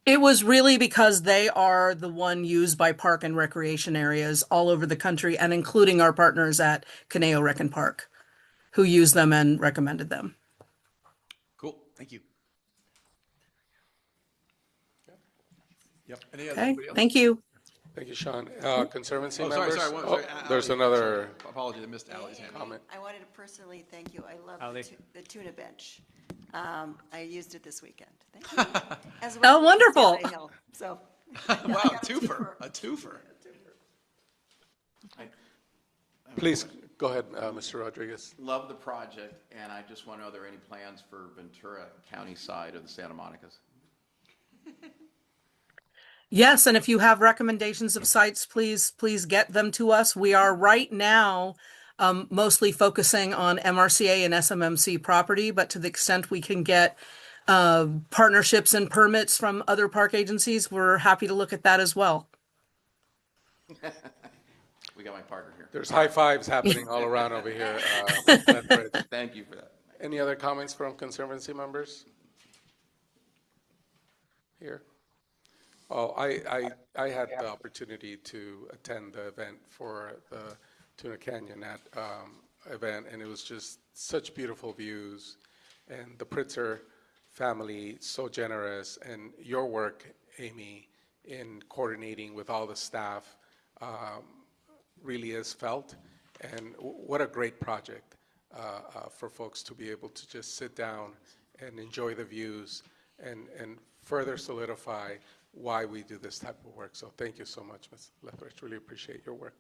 S21: It was really because they are the one used by park and recreation areas all over the country, and including our partners at Caneo Rec and Park, who use them and recommended them.
S10: Cool, thank you. Yep. Any other,
S21: Okay,
S10: anybody else?
S21: thank you.
S3: Thank you, Sean. Conservancy
S10: Oh,
S3: members?
S10: sorry.
S3: There's
S10: Ally,
S3: another
S10: apology, I missed Ally's hand.
S3: comment.
S7: I wanted to personally thank you. I love
S1: Ali.
S7: the tuna bench. I used it this weekend. Thank you. As well
S21: Oh, wonderful.
S7: as Hill. So.
S10: Wow, a twofer.
S3: Please, go ahead, Mr. Rodriguez.
S22: Love the project, and I just want to know, are there any plans for Ventura County side of the Santa Monicas?
S21: Yes, and if you have recommendations of sites, please get them to us. We are right now mostly focusing on MRCA and SMMC property, but to the extent we can get partnerships and permits from other park agencies, we're happy to look at that as well.
S22: We got my partner here.
S3: There's high fives happening all around over here.
S22: Thank you for that.
S3: Any other comments from Conservancy members? Here. Oh, I had the opportunity to attend the event for the Tuna Canyon event, and it was just such beautiful views. And the Pritzker family, so generous, and your work, Amy, in coordinating with all the staff really is felt. And what a great project for folks to be able to just sit down and enjoy the views and further solidify why we do this type of work. So thank you so much, Ms. Lethbridge. Really appreciate your work.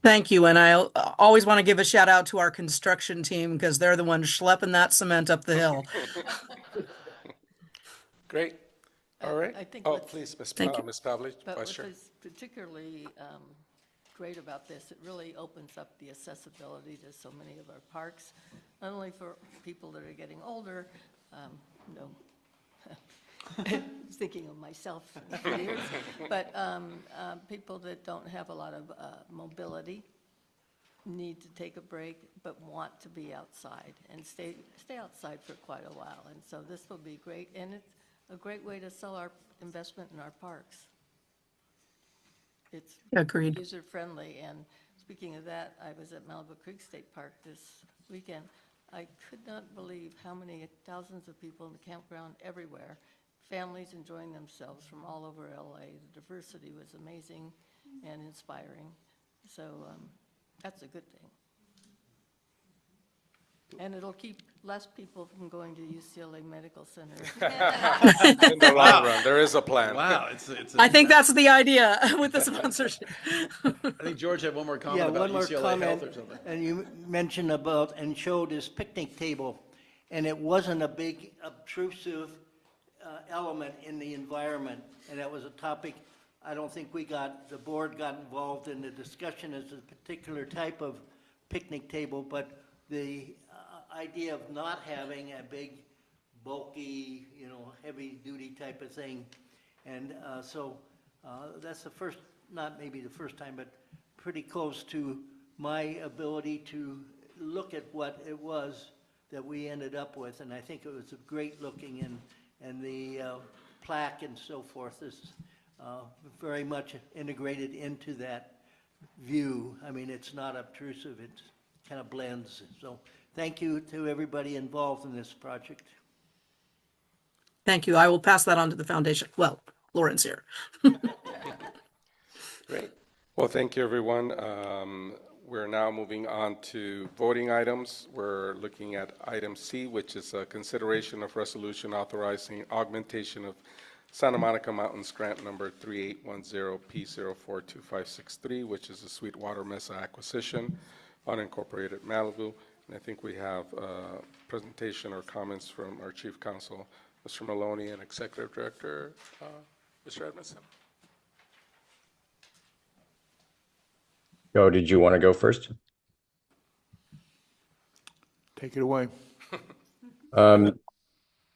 S21: Thank you, and I always want to give a shout out to our construction team because they're the ones schlepping that cement up the hill.
S3: Great. All right.
S23: I think
S3: please, Ms. Pavlich,
S23: But
S3: Vice
S23: what
S3: Chair.
S23: is particularly great about this, it really opens up the accessibility to so many of our parks, not only for people that are getting older, no, thinking of myself in a few years, but people that don't have a lot of mobility, need to take a break, but want to be outside and stay outside for quite a while. And so this will be great, and it's a great way to sell our investment in our parks. It's
S21: Agreed.
S23: user-friendly, and speaking of that, I was at Malibu Creek State Park this weekend. I could not believe how many thousands of people in the campground everywhere, families enjoying themselves from all over LA. The diversity was amazing and inspiring. So that's a good thing. And it'll keep less people from going to UCLA Medical Center.
S3: In the long run, there is a plan.
S10: Wow,
S21: I think that's the idea with the sponsorship.
S10: I think George had one more comment
S5: Yeah,
S10: about
S5: one more
S10: UCLA
S5: comment.
S10: Health or something.
S5: And you mentioned about and showed his picnic table, and it wasn't a big obtrusive element in the environment, and that was a topic I don't think the board got involved in the discussion as a particular type of picnic table, but the idea of not having a big, bulky, heavy-duty type of thing. And so that's the first, not maybe the first time, but pretty close to my ability to look at what it was that we ended up with. And I think it was great looking, and the plaque and so forth is very much integrated into that view. I mean, it's not obtrusive, it kind of blends. So thank you to everybody involved in this project.
S21: Thank you. I will pass that on to the foundation. Well, Lauren's here.
S3: Great. Well, thank you, everyone. We're now moving on to voting items. We're looking at item C, which is a consideration of resolution authorizing augmentation of Santa Monica Mountains Grant Number 3810P042563, which is a Sweetwater Mesa acquisition, unincorporated Malibu. And I think we have a presentation or comments from our Chief Counsel, Mr. Maloney, and Executive Director, Mr. Edmondson.
S24: Joe, did you want to go first?
S2: Take it away.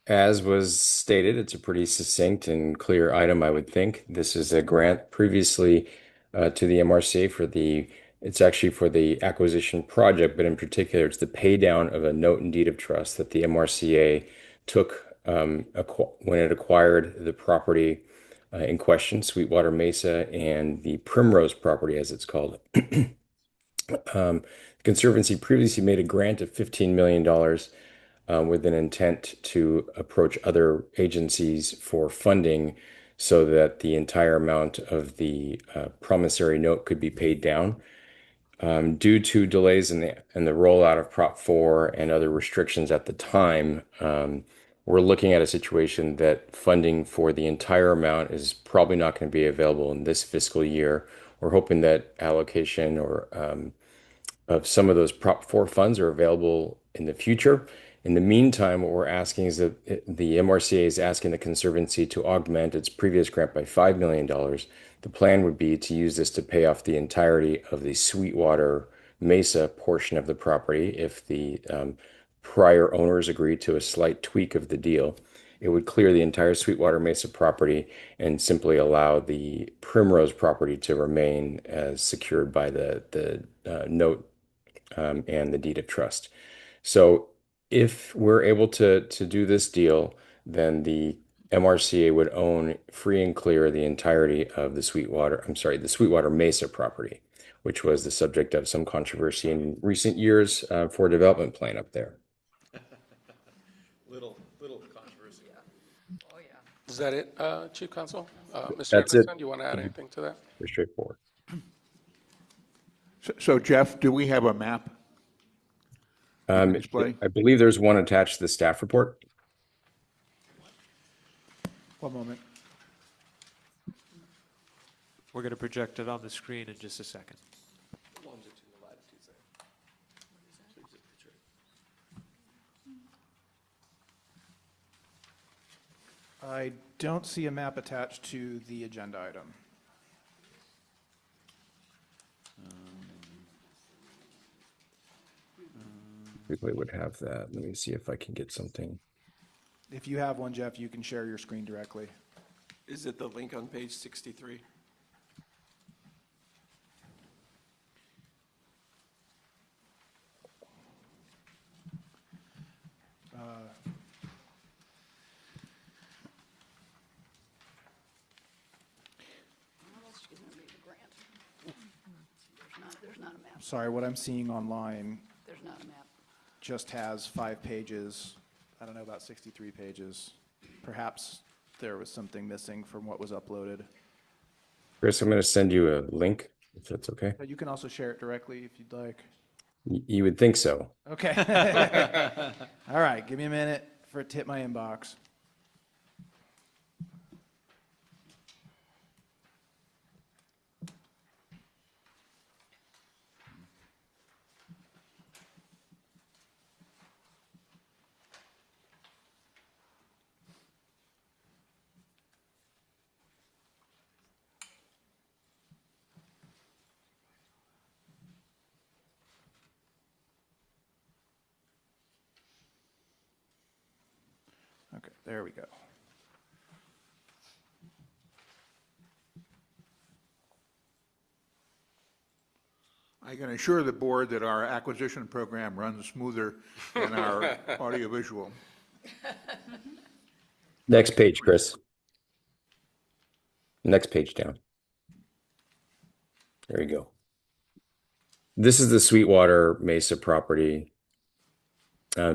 S24: As was stated, it's a pretty succinct and clear item, I would think. This is a grant previously to the MRCA it's actually for the acquisition project, but in particular, it's the pay down of a note and deed of trust that the MRCA took when it acquired the property in question, Sweetwater Mesa, and the Primrose property, as it's called. The Conservancy previously made a grant of $15 million with an intent to approach other agencies for funding so that the entire amount of the promissory note could be paid down. Due to delays in the rollout of Prop 4 and other restrictions at the time, we're looking at a situation that funding for the entire amount is probably not going to be available in this fiscal year. We're hoping that allocation or of some of those Prop 4 funds are available in the future. In the meantime, what we're asking is that the MRCA is asking the Conservancy to augment its previous grant by $5 million. The plan would be to use this to pay off the entirety of the Sweetwater Mesa portion of the property if the prior owners agree to a slight tweak of the deal. It would clear the entire Sweetwater Mesa property and simply allow the Primrose property to remain as secured by the note and the deed of trust. So if we're able to do this deal, then the MRCA would own free and clear the entirety of the Sweetwater Mesa property, which was the subject of some controversy in recent years for a development plan up there.
S3: Little controversy. Oh, yeah. Is that it, Chief Counsel? Mr.
S24: That's it.
S3: Anderson, do you want to add anything to that?
S24: Very straightforward.
S2: So Jeff, do we have a map? Display?
S24: I believe there's one attached to the staff report.
S8: One moment.
S1: We're going to project it on the screen in just a second.
S8: I don't see a map attached to the agenda item.
S24: We would have that. Let me see if I can get something.
S8: If you have one, Jeff, you can share your screen directly.
S11: Is it the link on page 63?
S8: Sorry, what I'm seeing online
S23: There's not a map.
S8: just has 5 pages. I don't know about 63 pages. Perhaps there was something missing from what was uploaded.
S24: Chris, I'm going to send you a link, if that's okay.
S8: But you can also share it directly if you'd like.
S24: You would think so.
S8: Okay. All right, give me a minute for it to hit my inbox. Okay, there we go.
S2: I can assure the board that our acquisition program runs smoother than our audiovisual.
S24: Next page, Chris. Next page down. There you go. This is the Sweetwater Mesa property.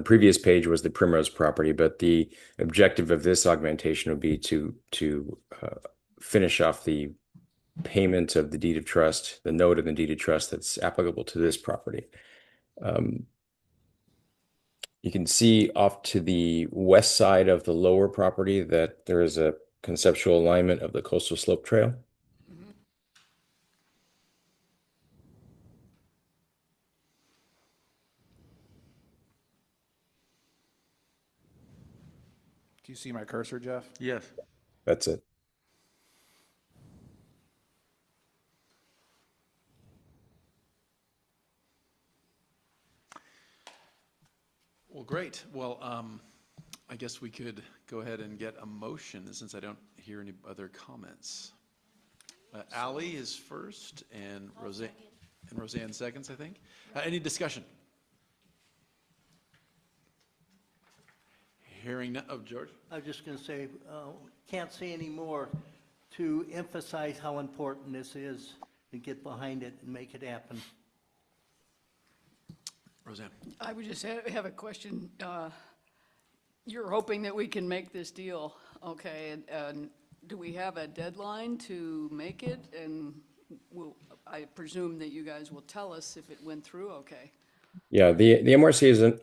S24: Previous page was the Primrose property, but the objective of this augmentation would be to finish off the payment of the deed of trust, the note of the deed of trust that's applicable to this property. You can see off to the west side of the lower property that there is a conceptual alignment of the coastal slope trail.
S8: Do you see my cursor, Jeff?
S11: Yes.
S24: That's it.
S10: Well, great. Well, I guess we could go ahead and get a motion since I don't hear any other comments. Ally is first and Roseanne seconds, I think. Any discussion? Hearing none, oh, George?
S5: I was just going to say, can't say any more to emphasize how important this is to get behind it and make it happen.
S10: Roseanne?
S16: I would just have a question. You're hoping that we can make this deal, okay? And do we have a deadline to make it? And I presume that you guys will tell us if it went through okay.
S24: Yeah, the MRC isn't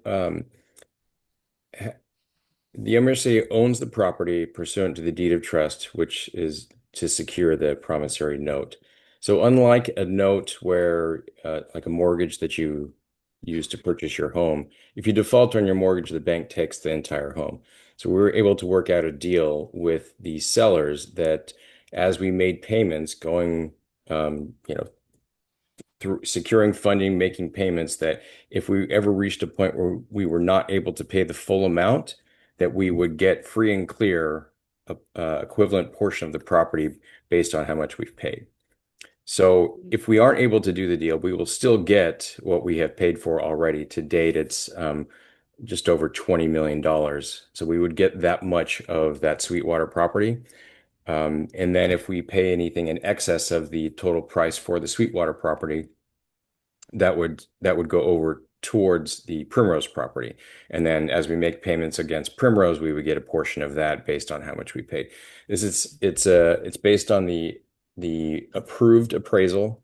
S24: the MRC owns the property pursuant to the deed of trust, which is to secure the promissory note. So unlike a note where, like a mortgage that you use to purchase your home, if you default on your mortgage, the bank takes the entire home. So we were able to work out a deal with the sellers that as we made payments going, through securing funding, making payments, that if we ever reached a point where we were not able to pay the full amount, that we would get free and clear equivalent portion of the property based on how much we've paid. So if we aren't able to do the deal, we will still get what we have paid for already. To date, it's just over $20 million. So we would get that much of that Sweetwater property. And then if we pay anything in excess of the total price for the Sweetwater property, that would go over towards the Primrose property. And then as we make payments against Primrose, we would get a portion of that based on how much we paid. It's based on the approved appraisal,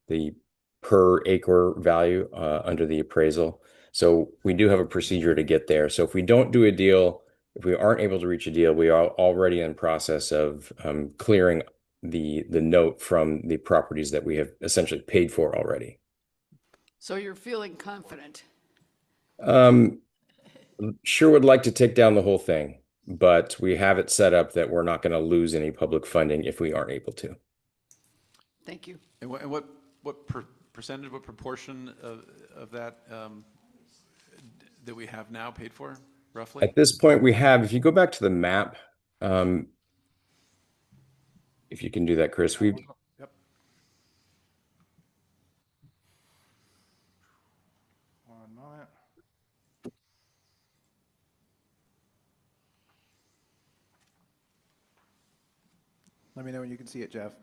S24: the per acre value under the appraisal. So we do have a procedure to get there. So if we don't do a deal, if we aren't able to reach a deal, we are already in process of clearing the note from the properties that we have essentially paid for already.
S16: So you're feeling confident?
S24: Sure would like to take down the whole thing, but we have it set up that we're not going to lose any public funding if we aren't able to.
S16: Thank you.
S10: And what percentage, what proportion of that that we have now paid for, roughly?
S24: At this point, we have, if you go back to the map, if you can do that, Chris, we've.
S8: Yep. One moment. Let me know when you can see it, Jeff.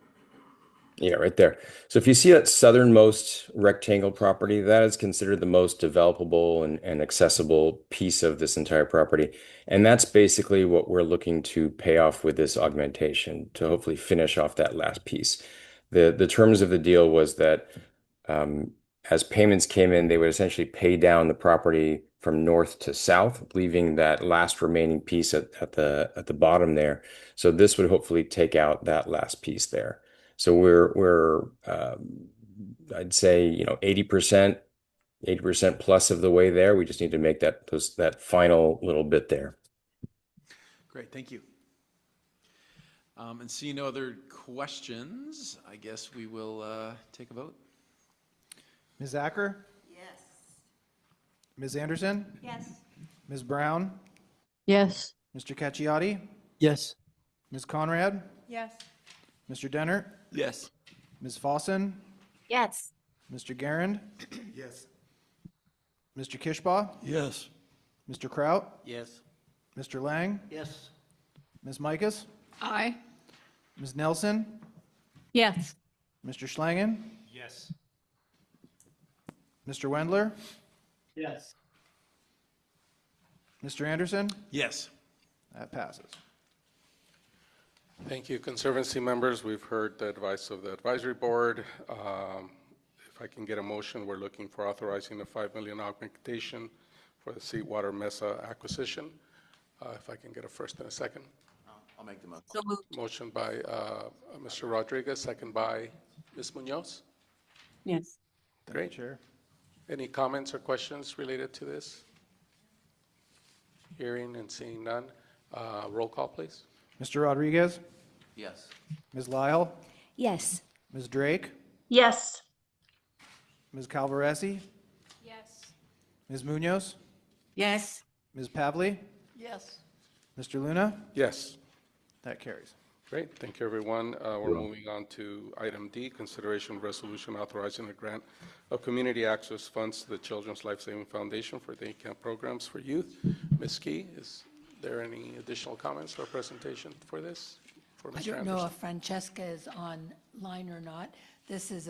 S24: Yeah, right there. So if you see that southernmost rectangle property, that is considered the most developable and accessible piece of this entire property. And that's basically what we're looking to pay off with this augmentation to hopefully finish off that last piece. The terms of the deal was that as payments came in, they would essentially pay down the property from north to south, leaving that last remaining piece at the bottom there. So this would hopefully take out that last piece there. So we're I'd say 80% plus of the way there. We just need to make that final little bit there.
S10: Great, thank you. And seeing no other questions, I guess we will take a vote.
S8: Ms. Acker?
S7: Yes.
S8: Ms. Anderson?
S7: Yes.
S8: Ms. Brown?
S16: Yes.
S8: Mr. Cacchiotti?
S14: Yes.
S8: Ms. Conrad?
S20: Yes.
S8: Mr. Dennert?
S11: Yes.
S8: Ms. Fossen?
S16: Yes.
S8: Mr. Garand?
S11: Yes.
S8: Mr. Kishbaugh?
S11: Yes.
S8: Mr. Kraut?
S5: Yes.
S8: Mr. Lang?
S5: Yes.
S8: Ms. Mikas?
S16: Aye.
S8: Ms. Nelson?
S16: Yes.
S8: Mr. Schlangen?
S4: Yes.
S8: Mr. Wendler?
S5: Yes.
S8: Mr. Anderson?
S10: Yes.
S8: That passes.
S3: Thank you, Conservancy members. We've heard the advice of the advisory board. If I can get a motion, we're looking for authorizing the $5 million augmentation for the Sweetwater Mesa acquisition. If I can get a first and a second.
S22: I'll make the motion.
S16: So moved.
S3: Motion by Mr. Rodriguez, second by Ms. Munoz.
S16: Yes.
S3: Great.
S8: Chair.
S3: Any comments or questions related to this? Hearing and seeing none. Roll call, please.
S8: Mr. Rodriguez?
S22: Yes.
S8: Ms. Lyle?
S16: Yes.
S8: Ms. Drake?
S16: Yes.
S8: Ms. Calvaresi?
S6: Yes.
S8: Ms. Munoz?
S16: Yes.
S8: Ms. Pavley?
S23: Yes.
S8: Mr. Luna?
S3: Yes.
S8: That carries.
S3: Great, thank you, everyone. We're moving on to item D, consideration of resolution authorizing a grant of community access funds to the Children's Life Saving Foundation for day camp programs for youth. Ms. Key, is there any additional comments or presentation for this? For
S12: I
S3: Mr.
S12: don't know
S3: Anderson?
S12: if Francesca is online or not. This is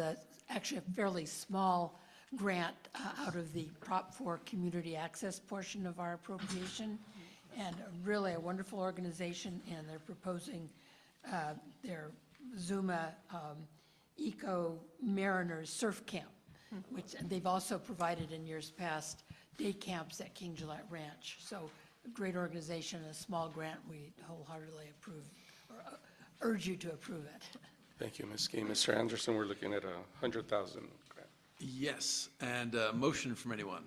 S12: actually a fairly small grant out of the Prop 4 community access portion of our appropriation, and really a wonderful organization, and they're proposing their Zuma Eco Mariners Surf Camp, which and they've also provided in years past day camps at King Gillette Ranch. So a great organization, a small grant, we wholeheartedly approve, or urge you to approve it.
S3: Thank you, Ms. Key. Mr. Anderson, we're looking at 100,000 grant.
S10: Yes, and motion from anyone?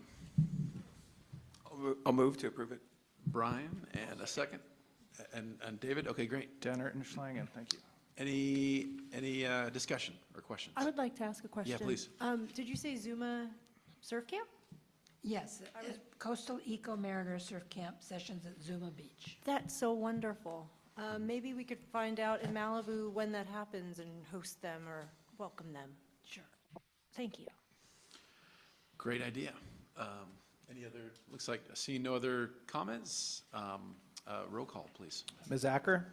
S11: I'll move to approve it.
S10: Brian, and a second? And David? Okay, great.
S8: Dennert and Schlangen, thank you.
S10: Any discussion or questions?
S20: I would like to ask a question.
S10: Yeah, please.
S20: Did you say Zuma Surf Camp?
S12: Yes, Coastal Eco Mariner Surf Camp sessions at Zuma Beach.
S20: That's so wonderful. Maybe we could find out in Malibu when that happens and host them or welcome them.
S12: Sure.
S20: Thank you.
S10: Great idea. Any other, looks like, I see no other comments. Roll call, please.
S8: Ms. Acker?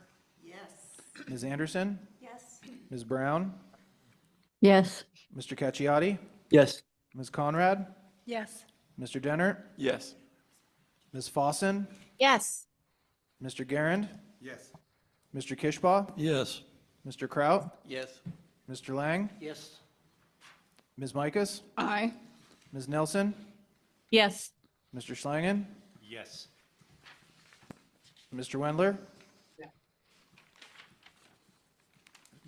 S23: Yes.
S8: Ms. Anderson?
S23: Yes.
S8: Ms. Brown?
S9: Yes.
S8: Mr. Cacciati?
S14: Yes.
S8: Ms. Conrad?
S20: Yes.
S8: Mr. Dennert?
S11: Yes.
S8: Ms. Fossen?
S9: Yes.
S8: Mr. Garand?
S11: Yes.
S8: Mr. Kishbaugh?
S14: Yes.
S8: Mr. Kraut?
S11: Yes.
S8: Mr. Lang?
S23: Yes.
S8: Ms. Mikas?
S16: Aye.
S8: Ms. Nelson?
S9: Yes.
S8: Mr. Schlangen?
S4: Yes.
S8: Mr. Wendler?
S23: Yeah.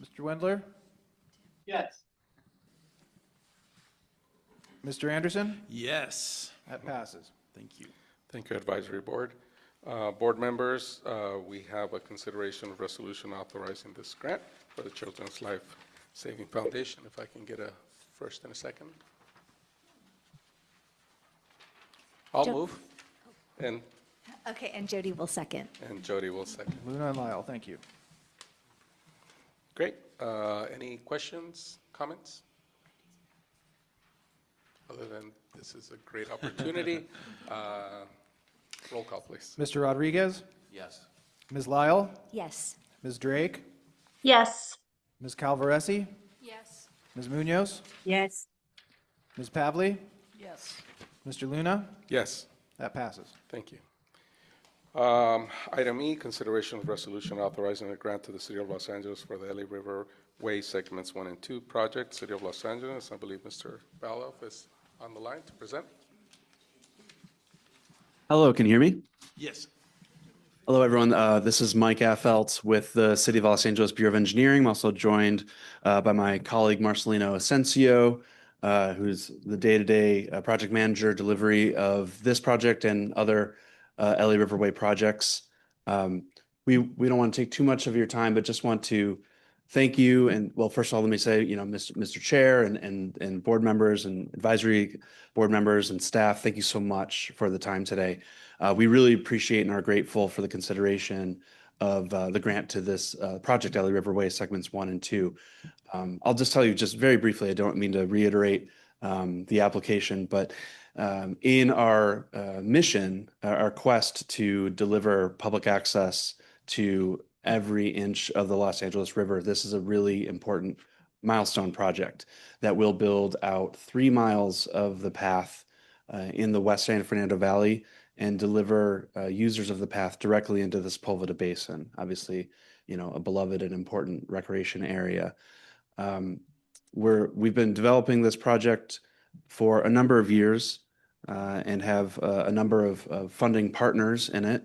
S8: Mr. Wendler?
S23: Yes.
S8: Mr. Anderson?
S10: Yes.
S8: That passes.
S10: Thank you.
S3: Thank you, Advisory Board. Board members, we have a consideration of resolution authorizing this grant for the Children's Life Saving Foundation. If I can get a first and a second. I'll move. And
S13: Okay, and Jody will second.
S3: Jody will second.
S8: Luna and Lyle, thank you.
S3: Great. Any questions, comments? Other than this is a great opportunity. Roll call, please.
S8: Mr. Rodriguez?
S22: Yes.
S8: Ms. Lyle?
S13: Yes.
S8: Ms. Drake?
S9: Yes.
S8: Ms. Calvaresi?
S20: Yes.
S8: Ms. Munoz?
S9: Yes.
S8: Ms. Pavley?
S16: Yes.
S8: Mr. Luna?
S3: Yes.
S8: That passes.
S3: Thank you. Item E, consideration of resolution authorizing a grant to the City of Los Angeles for the LA River Way Segments 1 and 2 project, City of Los Angeles. I believe Mr. Baloff is on the line to present.
S15: Hello, can you hear me?
S10: Yes.
S15: Hello, everyone. This is Mike Affelt with the City of Los Angeles Bureau of Engineering. I'm also joined by my colleague Marcelino Asensio, who's the day-to-day project manager delivery of this project and other LA Riverway projects. We don't want to take too much of your time, but just want to thank you. And well, first of all, let me say, Mr. Chair and board members and advisory board members and staff, thank you so much for the time today. We really appreciate and are grateful for the consideration of the grant to this project, LA Riverway Segments 1 and 2. I'll just tell you just very briefly, I don't mean to reiterate the application, but in our mission, our quest to deliver public access to every inch of the Los Angeles River, this is a really important milestone project that will build out 3 miles of the path in the West San Fernando Valley and deliver users of the path directly into the Sepulveda Basin, obviously, a beloved and important recreation area. We've been developing this project for a number of years and have a number of funding partners in it.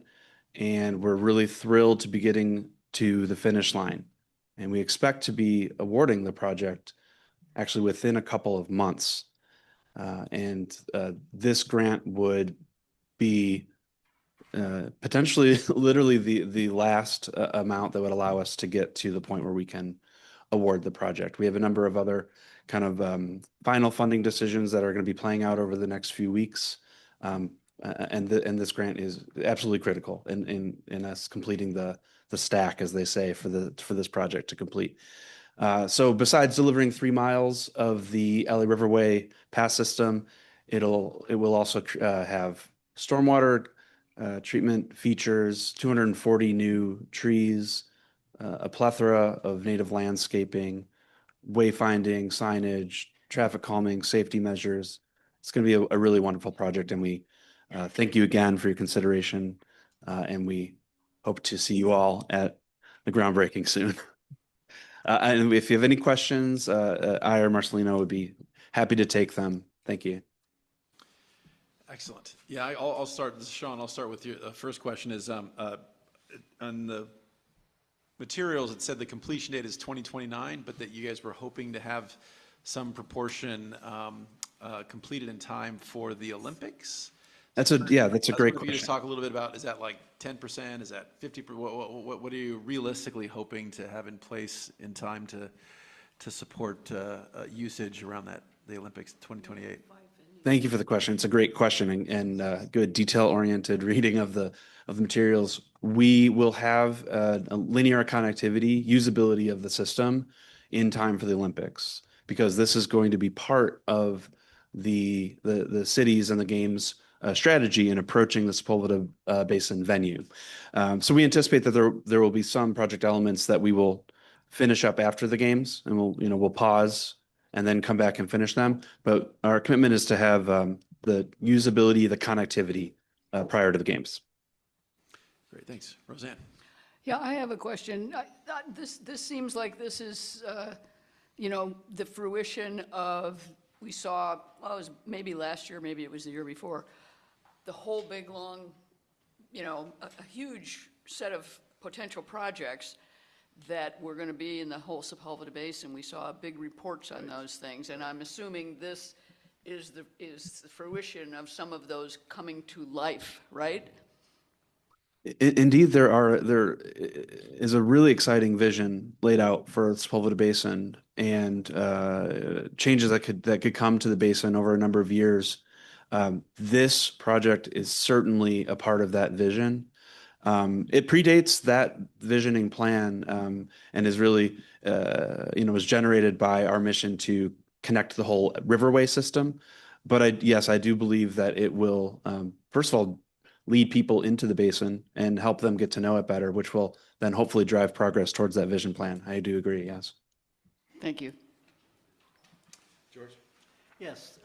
S15: And we're really thrilled to be getting to the finish line. And we expect to be awarding the project actually within a couple of months. And this grant would be potentially literally the last amount that would allow us to get to the point where we can award the project. We have a number of other kind of final funding decisions that are going to be playing out over the next few weeks. And this grant is absolutely critical in us completing the stack, as they say, for this project to complete. So besides delivering 3 miles of the LA Riverway pass system, it will also have stormwater treatment features 240 new trees, a plethora of native landscaping, wayfinding, signage, traffic calming, safety measures. It's going to be a really wonderful project, and we thank you again for your consideration, and we hope to see you all at the groundbreaking soon. And if you have any questions, I or Marcelino would be happy to take them. Thank you.
S10: Excellent. Yeah, I'll start. This is Sean. I'll start with you. The first question is on the materials. It said the completion date is 2029, but that you guys were hoping to have some proportion completed in time for the Olympics.
S15: That's a great
S10: If you
S15: question.
S10: just talk a little bit about, is that like 10%? Is that 50%? What are you realistically hoping to have in place in time to support usage around the Olympics 2028?
S15: Thank you for the question. It's a great question and good detail-oriented reading of the materials. We will have a linear connectivity, usability of the system in time for the Olympics, because this is going to be part of the cities and the games strategy in approaching the Sepulveda Basin venue. So we anticipate that there will be some project elements that we will finish up after the games, and we'll pause and then come back and finish them. But our commitment is to have the usability, the connectivity prior to the games.
S10: Great, thanks. Roseanne.
S16: Yeah, I have a question. This seems like this is, the fruition of, we saw, well, it was maybe last year, maybe it was the year before, the whole big, long, a huge set of potential projects that were going to be in the whole Sepulveda Basin. We saw big reports on those things, and I'm assuming this is the fruition of some of those coming to life, right?
S15: Indeed, there is a really exciting vision laid out for the Sepulveda Basin and changes that could come to the basin over a number of years. This project is certainly a part of that vision. It predates that visioning plan and is really, was generated by our mission to connect the whole riverway system. But yes, I do believe that it will, first of all, lead people into the basin and help them get to know it better, which will then hopefully drive progress towards that vision plan. I do agree, yes.
S16: Thank you.
S10: George?
S5: Yes.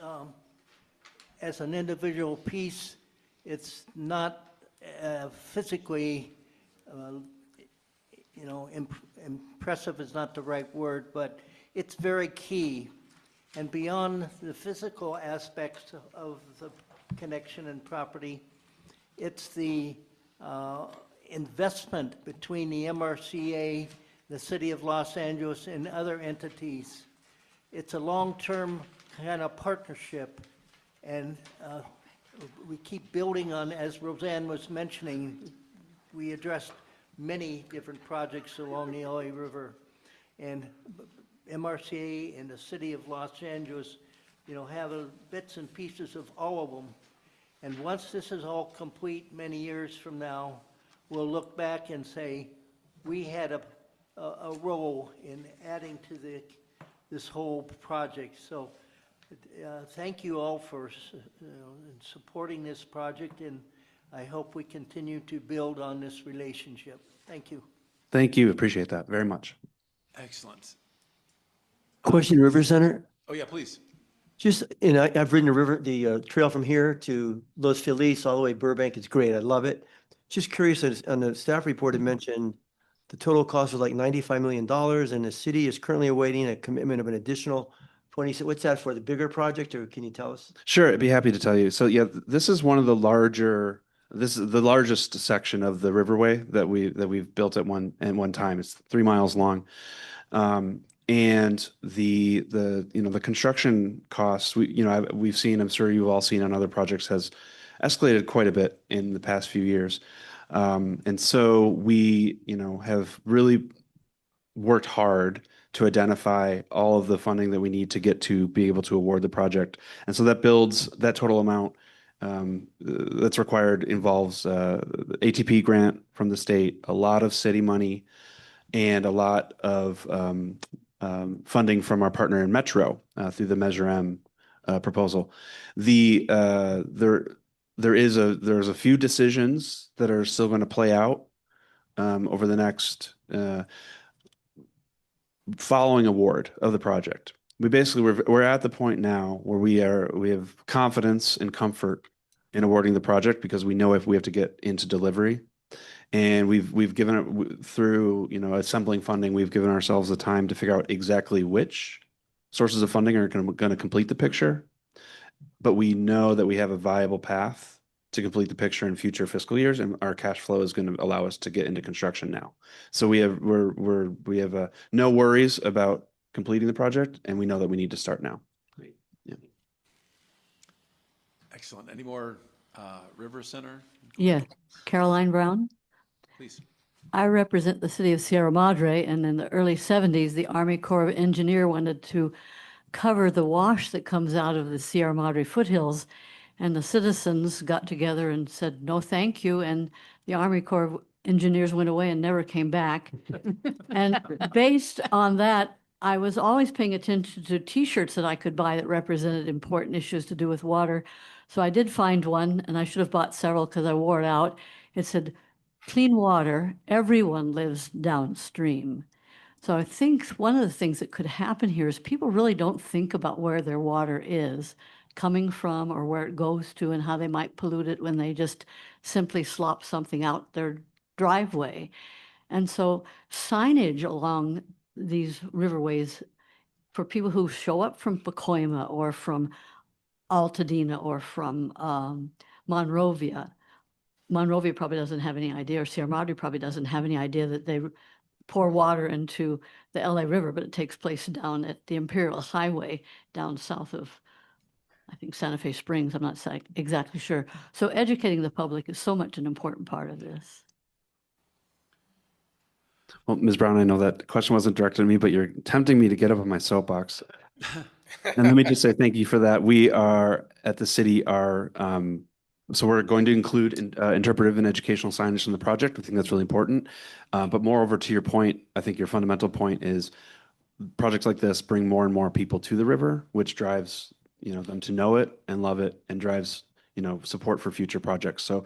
S5: As an individual piece, it's not physically, impressive is not the right word, but it's very key. And beyond the physical aspects of the connection and property, it's the investment between the MRCA, the City of Los Angeles, and other entities. It's a long-term kind of partnership, and we keep building on, as Roseanne was mentioning, we addressed many different projects along the LA River, and MRCA and the City of Los Angeles, have bits and pieces of all of them. And once this is all complete many years from now, we'll look back and say, we had a role in adding to this whole project. So thank you all for supporting this project, and I hope we continue to build on this relationship. Thank you.
S15: Thank you. Appreciate that very much.
S10: Excellent.
S17: Question, River Center.
S10: Oh, yeah, please.
S17: Just, I've ridden the trail from here to Los Feliz all the way Burbank. It's great. I love it. Just curious, on the staff report, it mentioned the total cost was like $95 million, and the city is currently awaiting a commitment of an additional 20. What's that for? The bigger project, or can you tell us?
S15: Sure, I'd be happy to tell you. So yeah, this is one of the larger. This is the largest section of the Riverway that we've built at one time. It's 3 miles long. And the construction costs, we've seen, I'm sure you've all seen on other projects, has escalated quite a bit in the past few years. And so we, have really worked hard to identify all of the funding that we need to get to be able to award the project. And so that builds that total amount that's required involves ATP grant from the state, a lot of city money, and a lot of funding from our partner in Metro through the Measure M proposal. there's a few decisions that are still going to play out over the next following award of the project. We're at the point now where we have confidence and comfort in awarding the project because we know if we have to get into delivery. And we've given it through, assembling funding, we've given ourselves the time to figure out exactly which sources of funding are going to complete the picture. But we know that we have a viable path to complete the picture in future fiscal years, and our cash flow is going to allow us to get into construction now. So we have no worries about completing the project, and we know that we need to start now. Yeah.
S10: Excellent. Any more River Center?
S1: Yeah, Caroline Brown.
S10: Please.
S1: I represent the city of Sierra Madre, and in the early 70s, the Army Corps of Engineer wanted to cover the wash that comes out of the Sierra Madre foothills, and the citizens got together and said, no, thank you, and the Army Corps of Engineers went away and never came back. And based on that, I was always paying attention to T-shirts that I could buy that represented important issues to do with water. So I did find one, and I should have bought several because I wore it out. It said, clean water, everyone lives downstream. So I think one of the things that could happen here is people really don't think about where their water is coming from or where it goes to and how they might pollute it when they just simply slop something out their driveway. And so signage along these riverways for people who show up from Pacoima or from Altadena or from Monrovia. Monrovia probably doesn't have any idea, or Sierra Madre probably doesn't have any idea that they pour water into the LA River, but it takes place down at the Imperial Highway down south of, I think, Santa Fe Springs. I'm not exactly sure. So educating the public is so much an important part of this.
S15: Well, Ms. Brown, I know that question wasn't directed at me, but you're tempting me to get up on my soapbox. And let me just say thank you for that. We are at the city so we're going to include interpretive and educational signage in the project. I think that's really important. But moreover, to your point, I think your fundamental point is projects like this bring more and more people to the river, which drives them to know it and love it, and drives support for future projects. So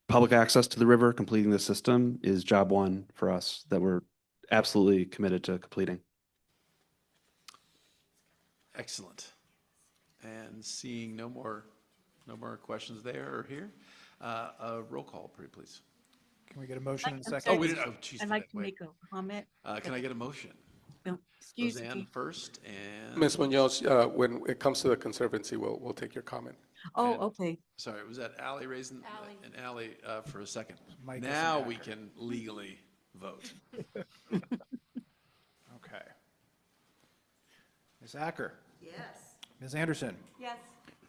S15: public access to the river, completing the system is job one for us that we're absolutely committed to completing.
S10: Excellent. And seeing no more questions there or here. A roll call, please.
S8: Can we get a motion in a
S10: Oh,
S8: second?
S10: we didn't. Oh, geez,
S13: I'd like to
S10: wait.
S13: make a comment.
S10: Can I get a motion?
S13: No, excuse
S10: Roseanne
S13: me.
S10: first, and
S3: Ms. Munoz, when it comes to the Conservancy, we'll take your comment.
S13: Oh, okay.
S10: sorry, was that Ally raising? And Ally for a second.
S8: Mike
S10: Now
S8: Hacker.
S10: we can legally vote.
S8: Okay. Ms. Acker?
S7: Yes.
S8: Ms. Anderson?
S7: Yes.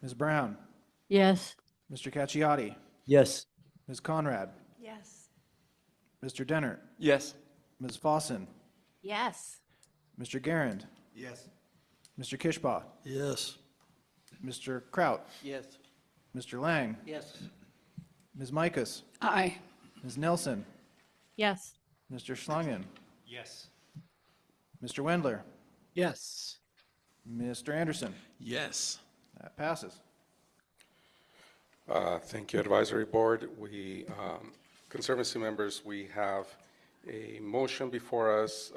S8: Ms. Brown?
S1: Yes.
S8: Mr. Cacchiotti?
S17: Yes.
S8: Ms. Conrad?
S20: Yes.
S8: Mr. Dennert?
S11: Yes.
S8: Ms. Fossen?
S13: Yes.
S8: Mr. Garand?
S11: Yes.
S8: Mr. Kishbaugh?
S11: Yes.
S8: Mr. Kraut?
S11: Yes.
S8: Mr. Lang?
S11: Yes.
S8: Ms. Mikas?
S16: Aye.
S8: Ms. Nelson?
S20: Yes.
S8: Mr. Schlangen?
S4: Yes.
S8: Mr. Wendler?
S11: Yes.
S8: Mr. Anderson?
S10: Yes.
S8: That passes.
S3: Thank you, Advisory Board. We, Conservancy members, we have a motion before us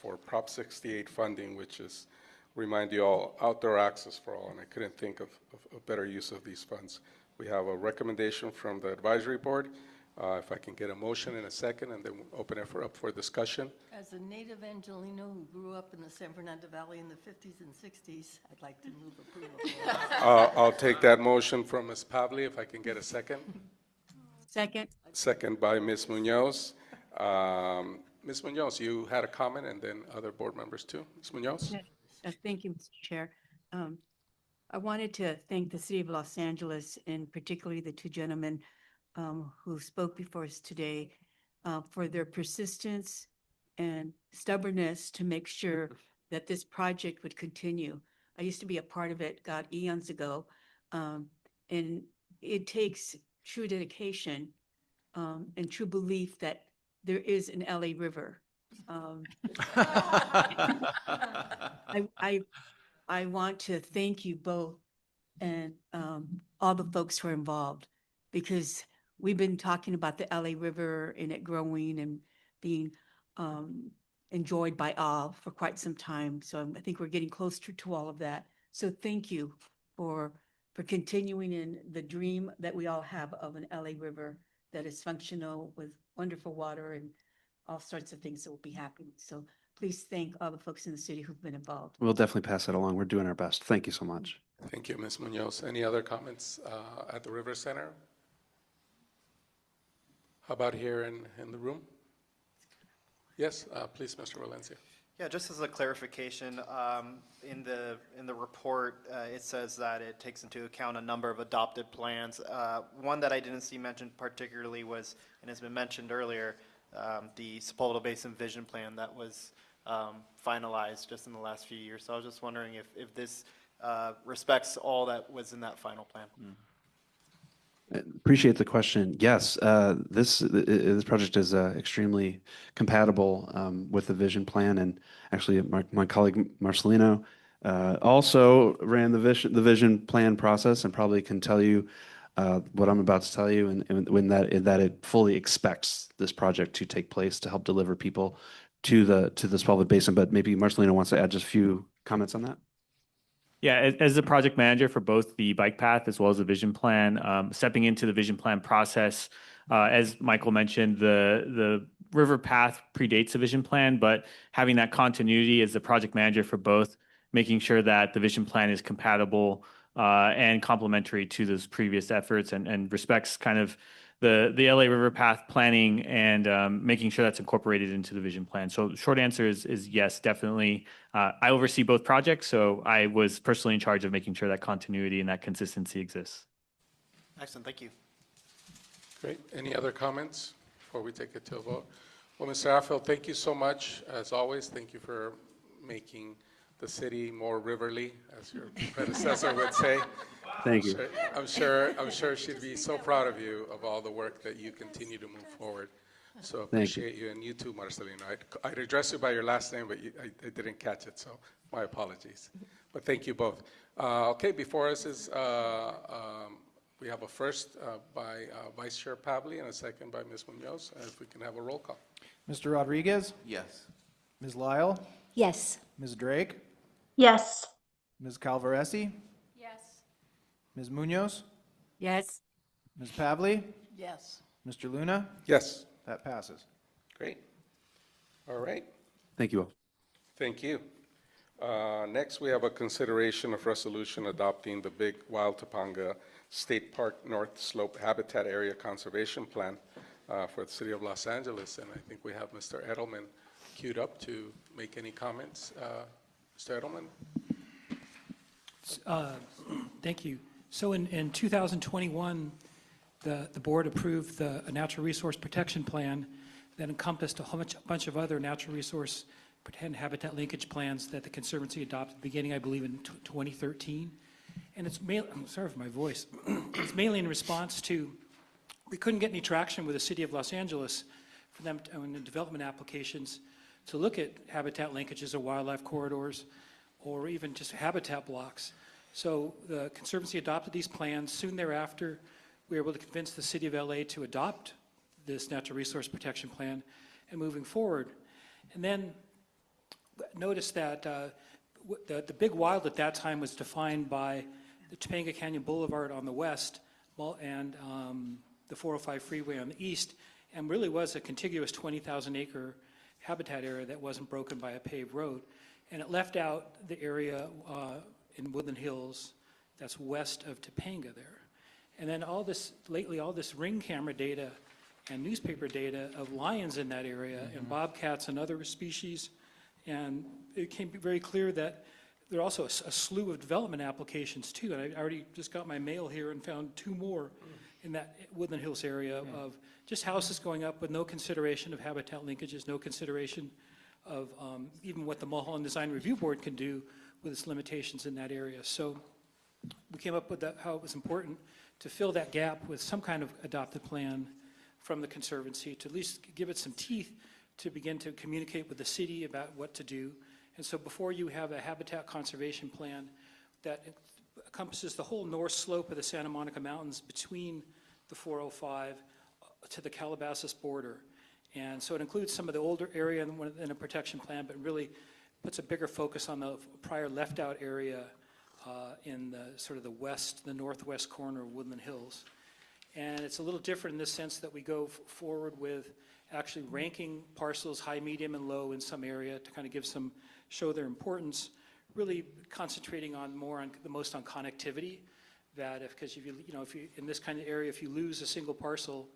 S3: for Prop 68 funding, which is, remind you all, outdoor access for all, and I couldn't think of a better use of these funds. We have a recommendation from the Advisory Board. If I can get a motion in a second, and then we'll open it up for discussion.
S23: As a native Angelino who grew up in the San Fernando Valley in the 50s and 60s, I'd like to move approval.
S3: I'll take that motion from Ms. Pavli, if I can get a second.
S13: Second.
S3: Second by Ms. Munoz. Ms. Munoz, you had a comment, and then other board members too. Ms. Munoz?
S13: Thank you, Mr. Chair. I wanted to thank the City of Los Angeles, and particularly the two gentlemen who spoke before us today, for their persistence and stubbornness to make sure that this project would continue. I used to be a part of it, God, eons ago, and it takes true dedication and true belief that there is an LA River. I want to thank you both, and all the folks who are involved, because we've been talking about the LA River and it growing and being enjoyed by all for quite some time. So I think we're getting closer to all of that. So thank you for continuing in the dream that we all have of an LA River that is functional with wonderful water and all sorts of things that will be happening. So please thank all the folks in the city who've been involved.
S15: We'll definitely pass that along. We're doing our best. Thank you so much.
S3: Thank you, Ms. Munoz. Any other comments at the River Center? How about here in the room? Yes, please, Mr. Valencia.
S2: Yeah, just as a clarification, in the report, it says that it takes into account a number of adopted plans. One that I didn't see mentioned particularly was, and has been mentioned earlier, the Sepulveda Basin Vision Plan that was finalized just in the last few years. So I was just wondering if this respects all that was in that final plan.
S15: Appreciate the question. Yes, this project is extremely compatible with the vision plan, and actually my colleague Marcelino also ran the vision plan process, and probably can tell you what I'm about to tell you, and when that it fully expects this project to take place to help deliver people to the Sepulveda Basin. But maybe Marcelino wants to add just a few comments on that.
S18: Yeah, as the project manager for both the bike path as well as the vision plan, stepping into the vision plan process, as Michael mentioned, the river path predates the vision plan, but having that continuity as the project manager for both, making sure that the vision plan is compatible and complementary to those previous efforts, and respects kind of the LA River Path planning, and making sure that's incorporated into the vision plan. So short answer is yes, definitely. I oversee both projects, so I was personally in charge of making sure that continuity and that consistency exists.
S2: Excellent, thank you.
S3: Great. Any other comments before we take it to a vote? Well, Mr. Affel, thank you so much. As always, thank you for making the city more riverly, as your predecessor would say.
S15: Thank you.
S3: I'm sure she'd be so proud of you, of all the work that you continue to move forward. So appreciate you, and you too, Marcelino. I'd address you by your last name, but I didn't catch it, so my apologies. But thank you both. Okay, before us is, we have a first by Vice Chair Pavley and a second by Ms. Munoz. If we can have a roll call.
S8: Mr. Rodriguez?
S22: Yes.
S8: Ms. Lyle?
S20: Yes.
S8: Ms. Drake?
S9: Yes.
S8: Ms. Calvaresi?
S6: Yes.
S8: Ms. Munoz?
S13: Yes.
S8: Ms. Pavley?
S16: Yes.
S8: Mr. Luna?
S3: Yes.
S8: That passes.
S3: Great. All right.
S15: Thank you all.
S3: Thank you. Next, we have a consideration of resolution adopting the Big Wild Topanga State Park North Slope Habitat Area Conservation Plan for the City of Los Angeles. And I think we have Mr. Edelman queued up to make any comments. Mr. Edelman?
S19: Thank you. So in 2021, the board approved a natural resource protection plan that encompassed a whole bunch of other natural resource and habitat linkage plans that the Conservancy adopted beginning, I believe, in 2013. And it's mainly, I'm sorry for my voice, it's mainly in response to, we couldn't get any traction with the City of Los Angeles for them in the development applications to look at habitat linkages or wildlife corridors, or even just habitat blocks. So the Conservancy adopted these plans. Soon thereafter, we were able to convince the City of LA to adopt this natural resource protection plan and moving forward. And then notice that the Big Wild at that time was defined by the Topanga Canyon Boulevard on the west and the 405 freeway on the east, and really was a contiguous 20,000 acre habitat area that wasn't broken by a paved road. And it left out the area in Woodland Hills that's west of Topanga there. And then lately all this ring camera data and newspaper data of lions in that area and bobcats and other species. And it became very clear that there are also a slew of development applications too. And I already just got my mail here and found 2 more in that Woodland Hills area of just houses going up with no consideration of habitat linkages, no consideration of even what the Mulholland Design Review Board can do with its limitations in that area. So we came up with how it was important to fill that gap with some kind of adopted plan from the Conservancy to at least give it some teeth to begin to communicate with the city about what to do. And so before you have a habitat conservation plan that encompasses the whole north slope of the Santa Monica Mountains between the 405 to the Calabasas border. And so it includes some of the older area in a protection plan, but really puts a bigger focus on the prior left out area in the sort of the northwest corner of Woodland Hills. And it's a little different in this sense that we go forward with actually ranking parcels high, medium, and low in some area to kind of show their importance, really concentrating on the most on connectivity. Because if you in this kind of area, if you lose a single parcel,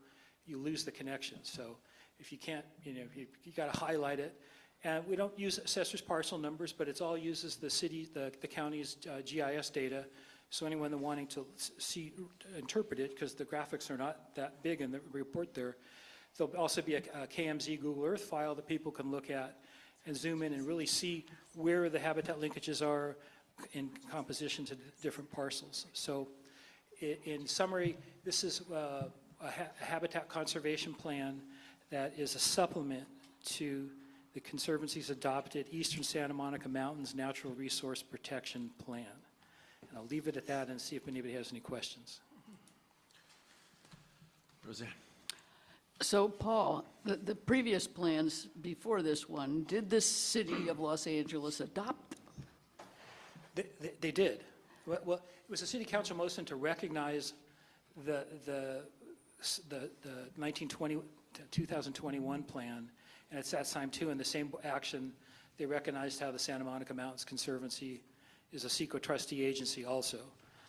S19: you lose the connection. So if you can't, you got to highlight it. And we don't use assessor's parcel numbers, but it all uses the county's GIS data. So anyone that wanting to interpret it, because the graphics are not that big in the report there, there'll also be a KMZ Google Earth file that people can look at and zoom in and really see where the habitat linkages are in composition to different parcels. So in summary, this is a habitat conservation plan that is a supplement to the Conservancy's adopted Eastern Santa Monica Mountains Natural Resource Protection Plan. And I'll leave it at that and see if anybody has any questions.
S10: Roseanne.
S16: So, Paul, the previous plans before this one, did the city of Los Angeles adopt them?
S19: They did. Well, it was a city council motion to recognize the 2021 plan, and it's that time too. In the same action, they recognized how the Santa Monica Mountains Conservancy is a CEQA trustee agency also.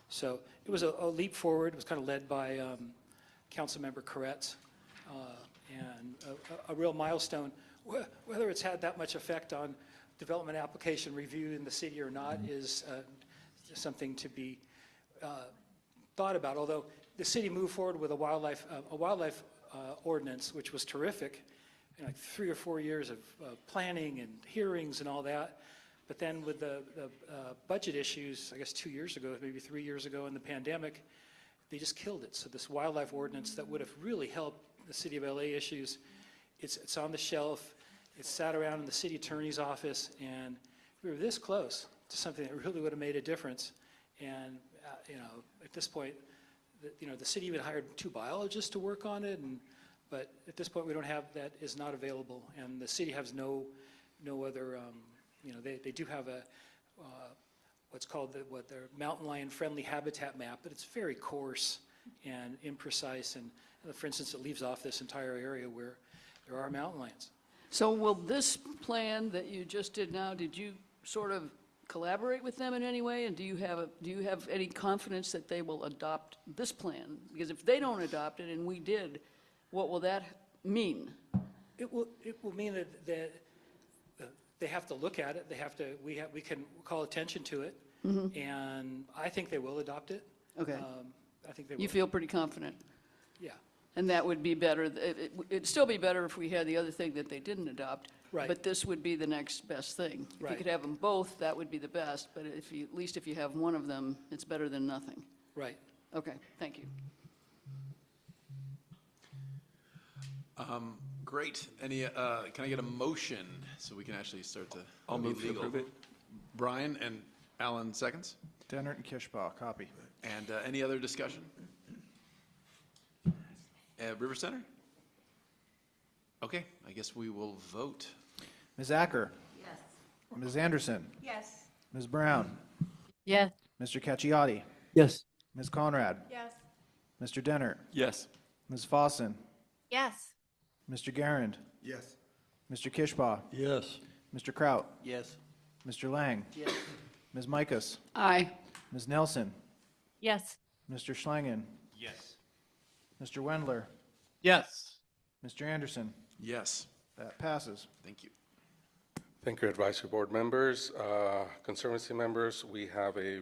S19: So it was a leap forward. It was kind of led by Councilmember Koretz. And a real milestone. Whether it's had that much effect on development application review in the city or not is something to be thought about. Although the city moved forward with a wildlife ordinance, which was terrific, like 3 or 4 years of planning and hearings and all that. But then with the budget issues, I guess 2 years ago, maybe 3 years ago in the pandemic, they just killed it. So this wildlife ordinance that would have really helped the city of LA issues, it's on the shelf. It's sat around in the city attorney's office, and we were this close to something that really would have made a difference. And at this point, the city even hired 2 biologists to work on it, but at this point we don't have that. Is not available, and the city has no other. They do have a what's called their mountain lion friendly habitat map, but it's very coarse and imprecise. And for instance, it leaves off this entire area where there are mountain lions.
S16: So will this plan that you just did now, did you sort of collaborate with them in any way? And do you have any confidence that they will adopt this plan? Because if they don't adopt it and we did, what will that mean?
S19: It will mean that they have to look at it. We can call attention to it, and I think they will adopt it.
S16: Okay.
S19: I think they will.
S16: You feel pretty confident?
S19: Yeah.
S16: And that would be better. It'd still be better if we had the other thing that they didn't adopt.
S19: Right.
S16: But this would be the next best thing. If you
S19: Right.
S16: could have them both, that would be the best. But at least if you have one of them, it's better than nothing.
S19: Right.
S16: Okay. Thank you.
S10: Great. Can I get a motion so we can actually start to?
S8: I'll move to approve it.
S10: Brian and Alan seconds.
S8: Dennert and Kishbaugh, copy.
S10: And any other discussion? River Center? Okay, I guess we will vote.
S8: Ms. Acker?
S23: Yes.
S8: Ms. Anderson?
S23: Yes.
S8: Ms. Brown?
S1: Yes.
S8: Mr. Cacchiotti?
S17: Yes.
S8: Ms. Conrad?
S23: Yes.
S8: Mr. Dennert?
S11: Yes.
S8: Ms. Fossen?
S20: Yes.
S8: Mr. Garand?
S11: Yes.
S8: Mr. Kishbaugh?
S11: Yes.
S8: Mr. Kraut?
S11: Yes.
S8: Mr. Lang?
S23: Yes.
S8: Ms. Mikas?
S16: Aye.
S8: Ms. Nelson?
S20: Yes.
S8: Mr. Schlangen?
S11: Yes.
S8: Mr. Wendler?
S11: Yes.
S8: Mr. Anderson?
S10: Yes.
S8: That passes.
S10: Thank you.
S3: Thank you, advisory board members. Conservancy members, we have a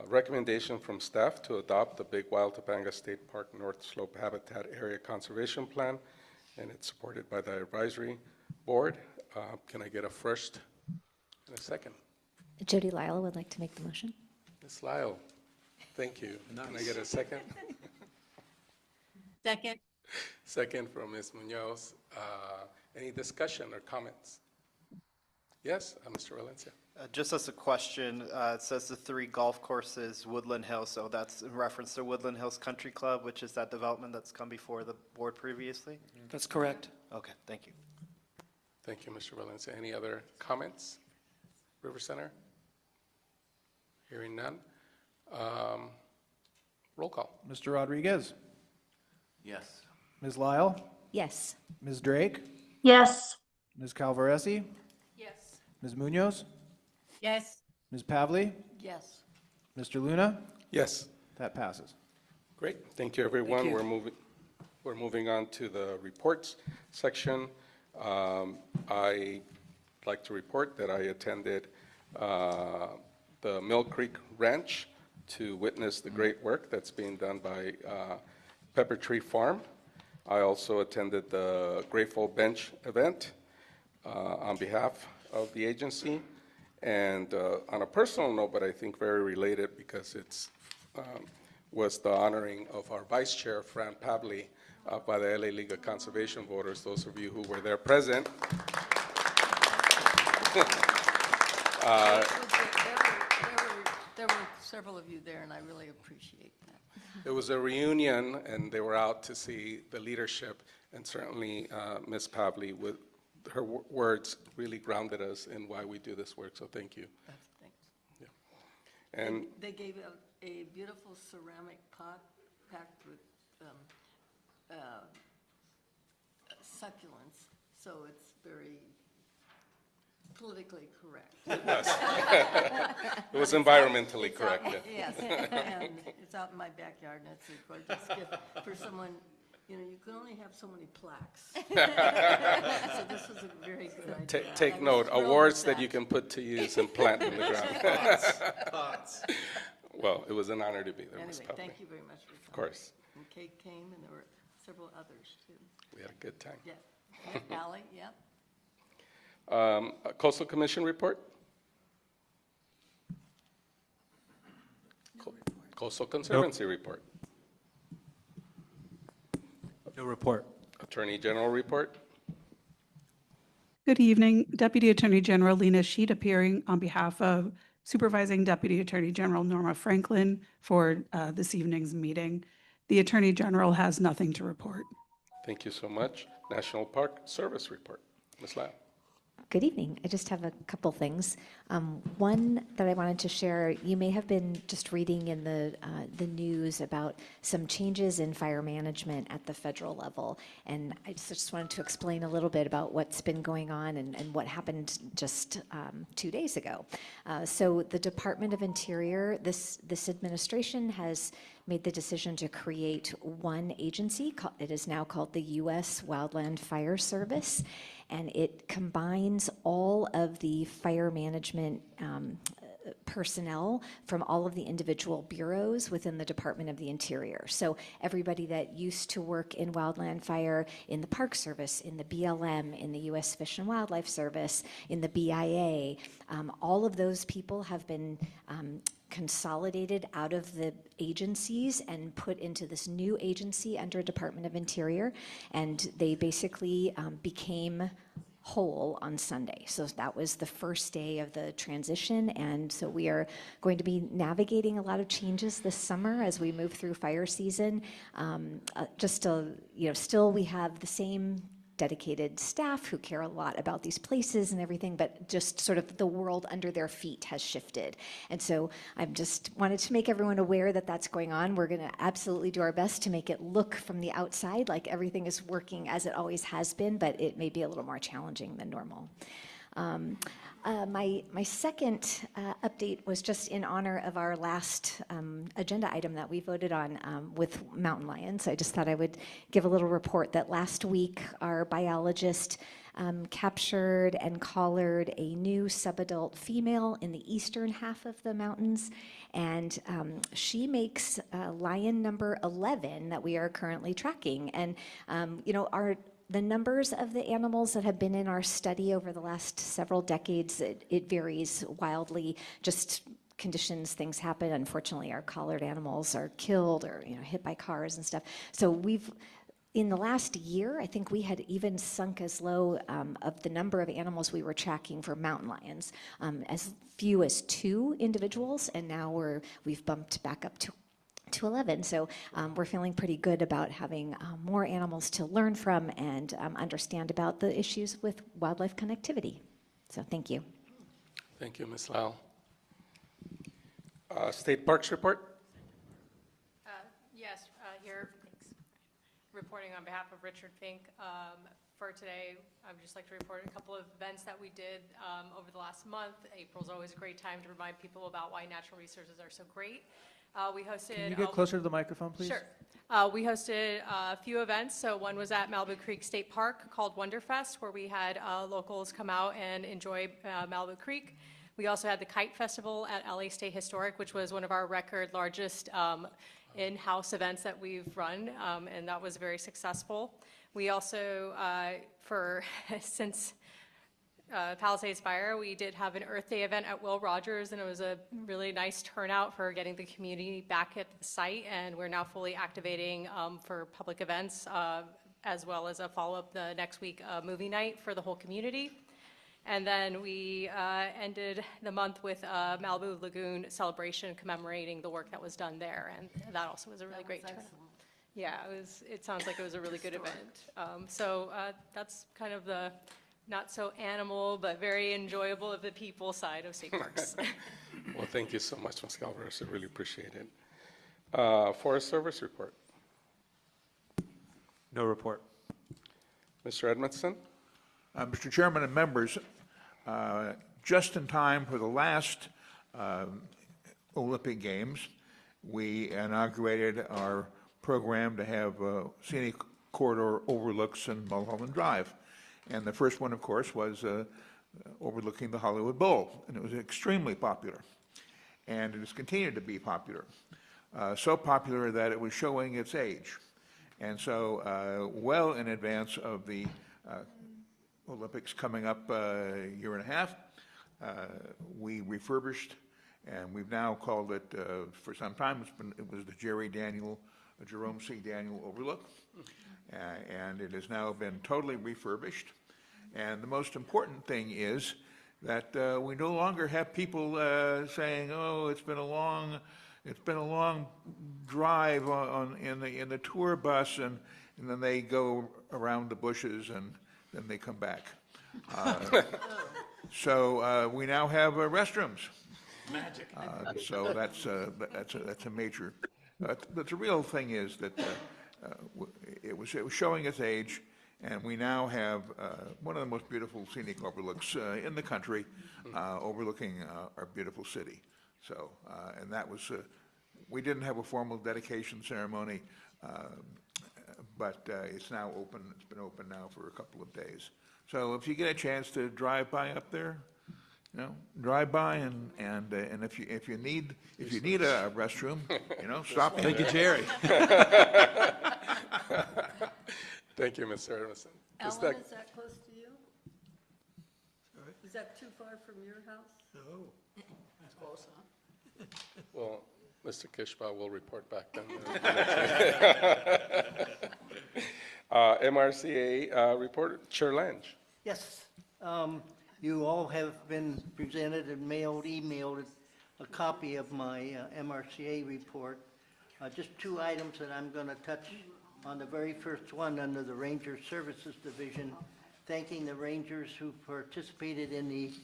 S3: recommendation from staff to adopt the Big Wild Topanga State Park North Slope Habitat Area Conservation Plan, and it's supported by the advisory board. Can I get a first and a second?
S12: Jody Lyle would like to make the motion.
S3: Ms. Lyle, thank you. Can I get a second?
S20: Second.
S3: Second from Ms. Munoz. Any discussion or comments? Yes, Mr. Valencia.
S2: Just as a question, it says the 3 golf courses, Woodland Hills, so that's in reference to Woodland Hills Country Club, which is that development that's come before the board previously?
S19: That's correct.
S2: Okay, thank you.
S3: Thank you, Mr. Valencia. Any other comments? River Center? Hearing none. Roll call.
S8: Mr. Rodriguez?
S22: Yes.
S8: Ms. Lyle?
S12: Yes.
S8: Ms. Drake?
S9: Yes.
S8: Ms. Calvaresi?
S16: Yes.
S8: Ms. Munoz?
S13: Yes.
S8: Ms. Pavley?
S23: Yes.
S8: Mr. Luna?
S3: Yes.
S8: That passes.
S3: Great. Thank you, everyone.
S19: Thank you.
S3: We're moving on to the reports section. I like to report that I attended the Mill Creek Ranch to witness the great work that's being done by Pepper Tree Farm. I also attended the Grateful Bench event on behalf of the agency. And on a personal note, but I think very related because it's was the honoring of our vice chair, Fran Pavley, by the LA League of Conservation Voters, those of you who were there present.
S23: There were several of you there, and I really appreciate that.
S3: It was a reunion, and they were out to see the leadership, and certainly Ms. Pavley, with her words, really grounded us in why we do this work, so thank you.
S23: Thanks.
S3: Yeah. And
S23: They gave a beautiful ceramic pot packed with succulents, so it's very politically correct.
S3: it was environmentally correct.
S23: Yes, and it's out in my backyard, and it's a gorgeous gift for someone. You know, you can only have so many plaques. So this was a very good idea.
S3: Take note, awards that you can put to use and plant in the ground.
S22: Pots.
S3: Well, it was an honor to be there, Ms.
S23: Anyway,
S3: Pavley.
S23: thank you very much for coming.
S3: Of course.
S23: And Kate came, and there were several others, too.
S3: We had a good time.
S23: Yeah. Yeah, Ally, yeah.
S3: A Coastal Commission report? Coastal Conservancy report.
S11: No report.
S3: Attorney General report.
S5: Good evening, Deputy Attorney General Lena Sheet appearing on behalf of Supervising Deputy Attorney General Norma Franklin for this evening's meeting. The Attorney General has nothing to report.
S3: Thank you so much. National Park Service report. Ms. Lau.
S12: Good evening. I just have a couple things. One that I wanted to share, you may have been just reading in the news about some changes in fire management at the federal level. And I just wanted to explain a little bit about what's been going on and what happened just 2 days ago. So the Department of Interior, this administration has made the decision to create one agency. It is now called the U.S. Wildland Fire Service, and it combines all of the fire management personnel from all of the individual bureaus within the Department of the Interior. So everybody that used to work in wildland fire, in the Park Service, in the BLM, in the U.S. Fish and Wildlife Service, in the BIA, all of those people have been consolidated out of the agencies and put into this new agency under Department of Interior, and they basically became whole on Sunday. So that was the first day of the transition, and so we are going to be navigating a lot of changes this summer as we move through fire season. Still we have the same dedicated staff who care a lot about these places and everything, but just sort of the world under their feet has shifted. And so I just wanted to make everyone aware that that's going on. We're going to absolutely do our best to make it look from the outside like everything is working as it always has been, but it may be a little more challenging than normal. My second update was just in honor of our last agenda item that we voted on with mountain lions. I just thought I would give a little report that last week our biologist captured and collared a new subadult female in the eastern half of the mountains, and she makes lion number 11 that we are currently tracking. And the numbers of the animals that have been in our study over the last several decades, it varies wildly. Just conditions, things happen. Unfortunately, our collared animals are killed or hit by cars and stuff. So In the last year, I think we had even sunk as low of the number of animals we were tracking for mountain lions, as few as 2 individuals, and now we've bumped back up to 11. So we're feeling pretty good about having more animals to learn from and understand about the issues with wildlife connectivity. So thank you.
S3: Thank you, Ms. Lau. State Parks report?
S6: Yes, here, reporting on behalf of Richard Fink. For today, I would just like to report a couple of events that we did over the last month. April's always a great time to remind people about why natural resources are so great. We hosted...
S8: Can you get closer to the microphone, please?
S6: Sure. We hosted a few events. So one was at Malibu Creek State Park called Wonderfest, where we had locals come out and enjoy Malibu Creek. We also had the Kite Festival at LA State Historic, which was one of our record largest in-house events that we've run, and that was very successful. We also, since Palisades Fire, we did have an Earth Day event at Will Rogers, and it was a really nice turnout for getting the community back at the site, and we're now fully activating for public events, as well as a follow-up the next week movie night for the whole community. And then we ended the month with a Malibu Lagoon celebration commemorating the work that was done there, and that also was a really great turnout. Yeah, it sounds like it was a really good event. So that's kind of the not so animal, but very enjoyable of the people side of state parks.
S3: Well, thank you so much, Ms. Galvez. I really appreciate it. Forest Service report.
S11: No report.
S3: Mr. Edmondson?
S7: Mr. Chairman and members, just in time for the last Olympic Games, we inaugurated our program to have scenic corridor overlooks in Mulholland Drive. And the first one, of course, was overlooking the Hollywood Bowl, and it was extremely popular. And it has continued to be popular, so popular that it was showing its age. And so well in advance of the Olympics coming up a year and a half, we refurbished, and we've now called it, for some time, it was the Jerome C. Daniel Overlook, and it has now been totally refurbished. And the most important thing is that we no longer have people saying, "Oh, it's been a long drive in the tour bus," and then they go around the bushes and then they come back. So we now have restrooms.
S11: Magic.
S7: So that's a major. But the real thing is that it was showing its age, and we now have one of the most beautiful scenic overlooks in the country, overlooking our beautiful city. So, and that was, we didn't have a formal dedication ceremony, but it's now open. It's been open now for a couple of days. So if you get a chance to drive by up there, drive by, and if you need a restroom, stop in.
S10: Thank you, Jerry.
S3: Thank you, Mr. Edmondson.
S23: Alan, is that close to you? Is that too far from your house?
S11: No. That's close, huh?
S3: Well, Mr. Kishba will report back then. MRCA report, Chair Lange.
S14: Yes. You all have been presented and emailed a copy of my MRCA report. Just 2 items that I'm going to touch on. The very first one under the Ranger Services Division, thanking the Rangers who participated in the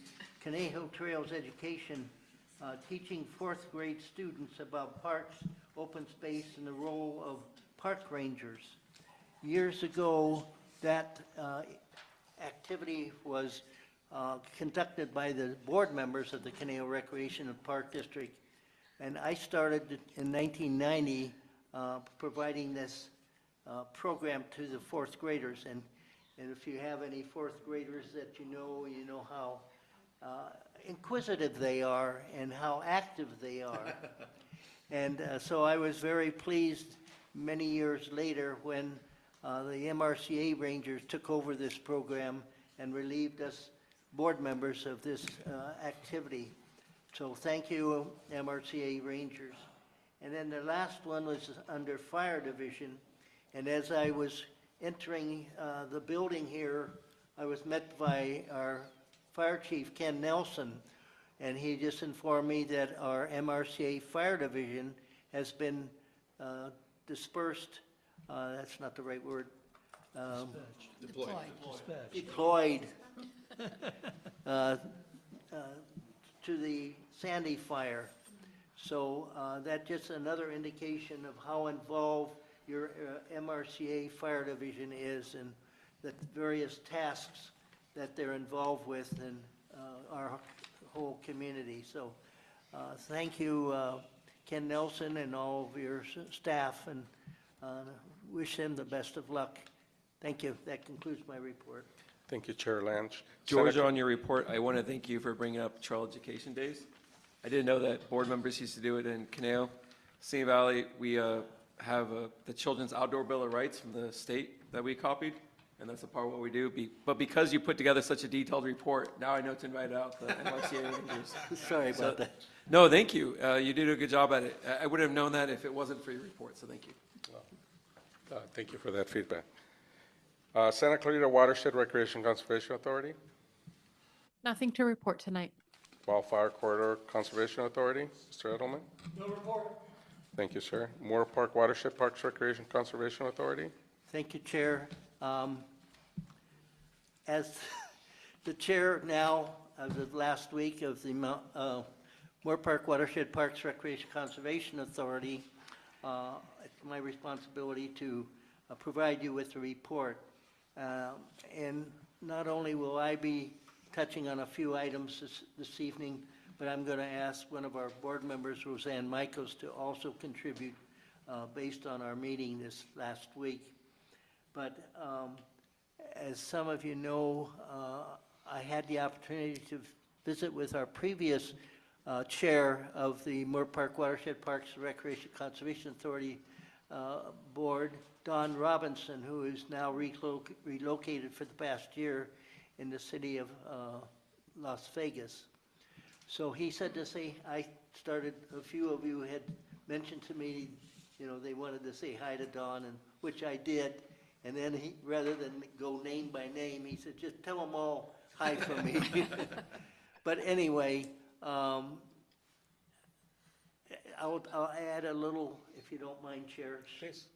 S14: Conejo Trails education, teaching 4th grade students about parks, open space, and the role of park rangers. Years ago, that activity was conducted by the board members of the Conejo Recreation and Park District, and I started in 1990 providing this program to the 4th graders. And if you have any 4th graders that you know how inquisitive they are and how active they are. And so I was very pleased many years later when the MRCA Rangers took over this program and relieved us board members of this activity. So thank you, MRCA Rangers. And then the last one was under Fire Division. And as I was entering the building here, I was met by our Fire Chief, Ken Nelson, and he just informed me that our MRCA Fire Division has been dispersed, that's not the right word. Deployed to the Sandy fire. So that's just another indication of how involved your MRCA Fire Division is and the various tasks that they're involved with in our whole community. So thank you, Ken Nelson and all of your staff, and wish them the best of luck. Thank you. That concludes my report.
S3: Thank you, Chair Lange.
S4: George, on your report, I want to thank you for bringing up Child Education Days. I didn't know that board members used to do it in Caneo. Simi Valley, we have the Children's Outdoor Bill of Rights from the state that we copied, and that's a part of what we do. But because you put together such a detailed report, now I know to invite out the NYCA Rangers.
S14: Sorry about that.
S4: No, thank you. You did a good job at it. I would have known that if it wasn't for your report, so thank you.
S3: Thank you for that feedback. Santa Clarita Watershed Recreation Conservation Authority,
S18: Nothing to report tonight.
S3: Wildfire Corridor Conservation Authority, Mr. Edelman.
S14: No report.
S3: Thank you, sir. Moore Park Watershed Parks Recreation Conservation Authority.
S14: Thank you, Chair. As the chair now of the last week of the Moore Park Watershed Parks Recreation Conservation Authority, it's my responsibility to provide you with a report. And not only will I be touching on a few items this evening, but I'm going to ask one of our board members, Roseanne Michaels, to also contribute based on our meeting this last week. But as some of you know, I had the opportunity to visit with our previous chair of the Moore Park Watershed Parks and Recreation Conservation Authority Board, Don Robinson, who is now relocated for the past year in the city of Las Vegas. So he said to say, a few of you had mentioned to me, they wanted to say hi to Don, and which I did. And then he, rather than go name by name, he said, just tell them all hi for me. But anyway, I'll add a little, if you don't mind, Chair.
S3: Please.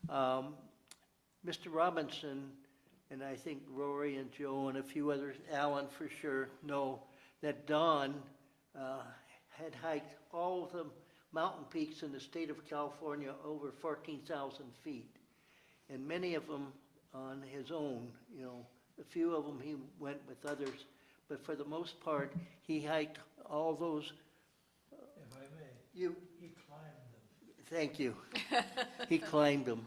S14: Mr. Robinson, and I think Rory and Joe and a few others, Alan for sure, know that Don had hiked all of the mountain peaks in the state of California over 14,000 feet, and many of them on his own. A few of them he went with others, but for the most part, he hiked all those.
S21: If I may,
S14: he
S21: climbed them.
S14: Thank you. He climbed them.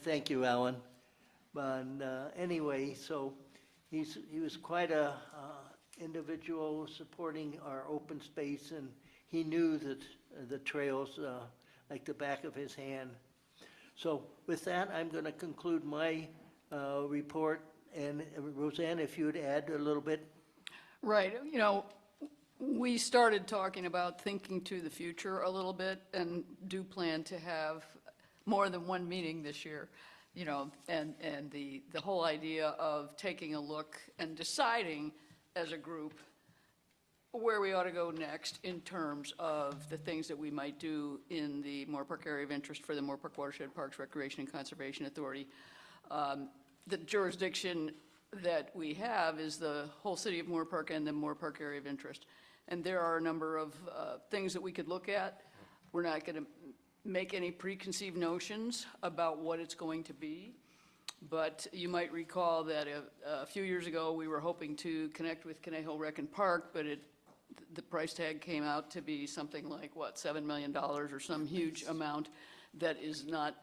S14: Thank you, Alan. But anyway, so he was quite a individual supporting our open space, and he knew that the trails like the back of his hand. So with that, I'm going to conclude my report. And Roseanne, if you would add a little bit.
S16: Right. We started talking about thinking to the future a little bit and do plan to have more than one meeting this year, and the whole idea of taking a look and deciding as a group where we ought to go next in terms of the things that we might do in the Moore Park area of interest for the Moore Park Watershed Parks Recreation and Conservation Authority. The jurisdiction that we have is the whole city of Moore Park and the Moore Park area of interest. And there are a number of things that we could look at. We're not going to make any preconceived notions about what it's going to be. But you might recall that a few years ago, we were hoping to connect with Conejo Rec and Park, but the price tag came out to be something like, $7 million or some huge amount that is not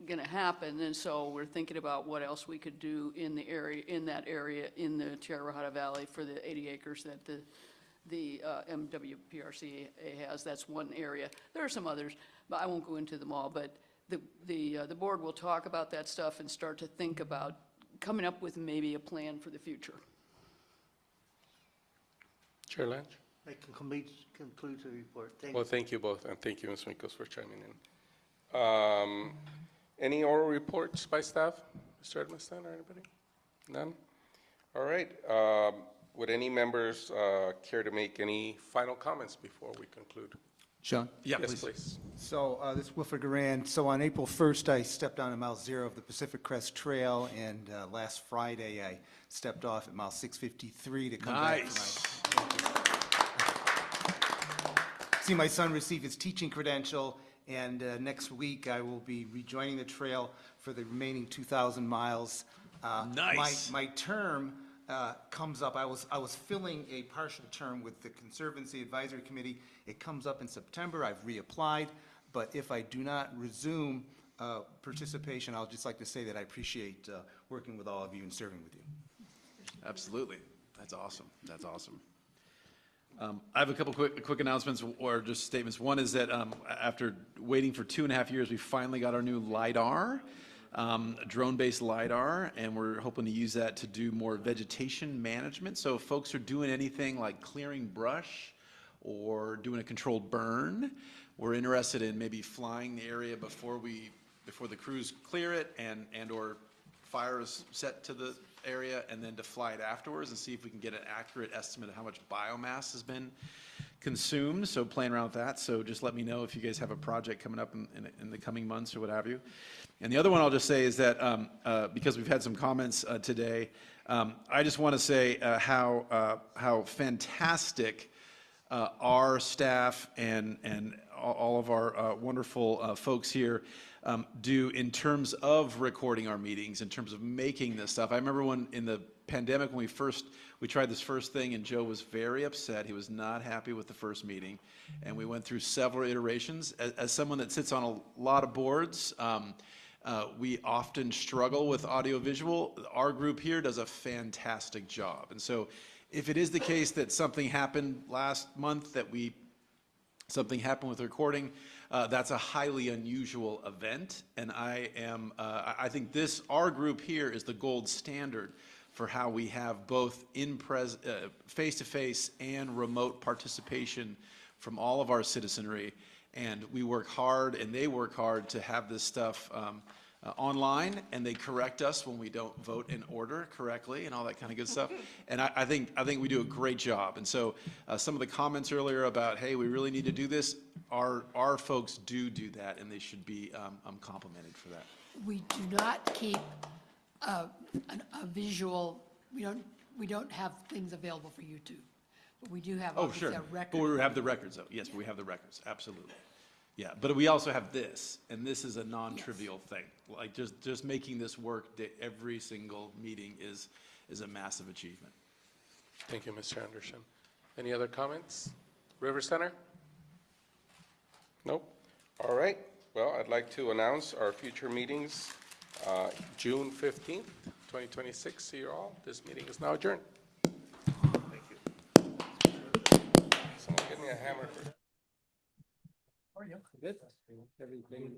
S16: going to happen. And so we're thinking about what else we could do in that area in the Tierra Valley for the 80 acres that the MWPRC has. That's one area. There are some others, but I won't go into them all. But the board will talk about that stuff and start to think about coming up with maybe a plan for the future.
S3: Chair Lange?
S14: That concludes the report. Thank
S3: Well,
S14: you.
S3: thank you both, and thank you, Ms. Mikos, for chiming in. Any oral reports by staff? Mr. Edmiston or anybody? None? All right. Would any members care to make any final comments before we conclude?
S1: Sean?
S10: Yeah,
S3: Yes,
S10: please.
S3: please.
S1: So this is Wilfred Duran. So on April 1st, I stepped on mile 0 of the Pacific Crest Trail, and last Friday, I stepped off at mile 653 to come back for my see my son receive his teaching credential, and next week I will be rejoining the trail for the remaining 2,000 miles.
S10: Nice.
S1: My term comes up. I was filling a partial term with the Conservancy Advisory Committee. It comes up in September. I've reapplied, but if I do not resume participation, I'll just like to say that I appreciate working with all of you and serving with you.
S10: Absolutely. That's awesome. That's awesome. I have a couple quick announcements or just statements. One is that after waiting for 2.5 years, we finally got our new LiDAR, drone-based LiDAR, and we're hoping to use that to do more vegetation management. So if folks are doing anything like clearing brush or doing a controlled burn, we're interested in maybe flying the area before the crews clear it and or fire is set to the area, and then to fly it afterwards and see if we can get an accurate estimate of how much biomass has been consumed. So playing around with that. So just let me know if you guys have a project coming up in the coming months or what have you. And the other one I'll just say is that because we've had some comments today, I just want to say how fantastic our staff and all of our wonderful folks here do in terms of recording our meetings, in terms of making this stuff. I remember when in the pandemic, when we tried this first thing, and Joe was very upset. He was not happy with the first meeting, and we went through several iterations. As someone that sits on a lot of boards, we often struggle with audiovisual. Our group here does a fantastic job. And so if it is the case that something happened last month, something happened with the recording, that's a highly unusual event, and I think our group here is the gold standard for how we have both face-to-face and remote participation from all of our citizenry, and we work hard, and they work hard to have this stuff online, and they correct us when we don't vote in order correctly and all that kind of good stuff. And I think we do a great job. And so some of the comments earlier about, hey, we really need to do this, our folks do that, and they should be complimented for that.
S11: We do not keep a visual, we don't have things available for YouTube, but we do have obviously a record.
S10: But we have the records, though. Yes, we have the records, absolutely. Yeah, but we also have this, and this is a non-trivial thing. Like just making this work every single meeting is a massive achievement.
S3: Thank you, Mr. Anderson. Any other comments? River Center? Nope. All right. Well, I'd like to announce our future meetings, June 15th, 2026. See you all. This meeting is now adjourned. Thank you. Someone give me a hammer.
S21: How are you? Good. Everything.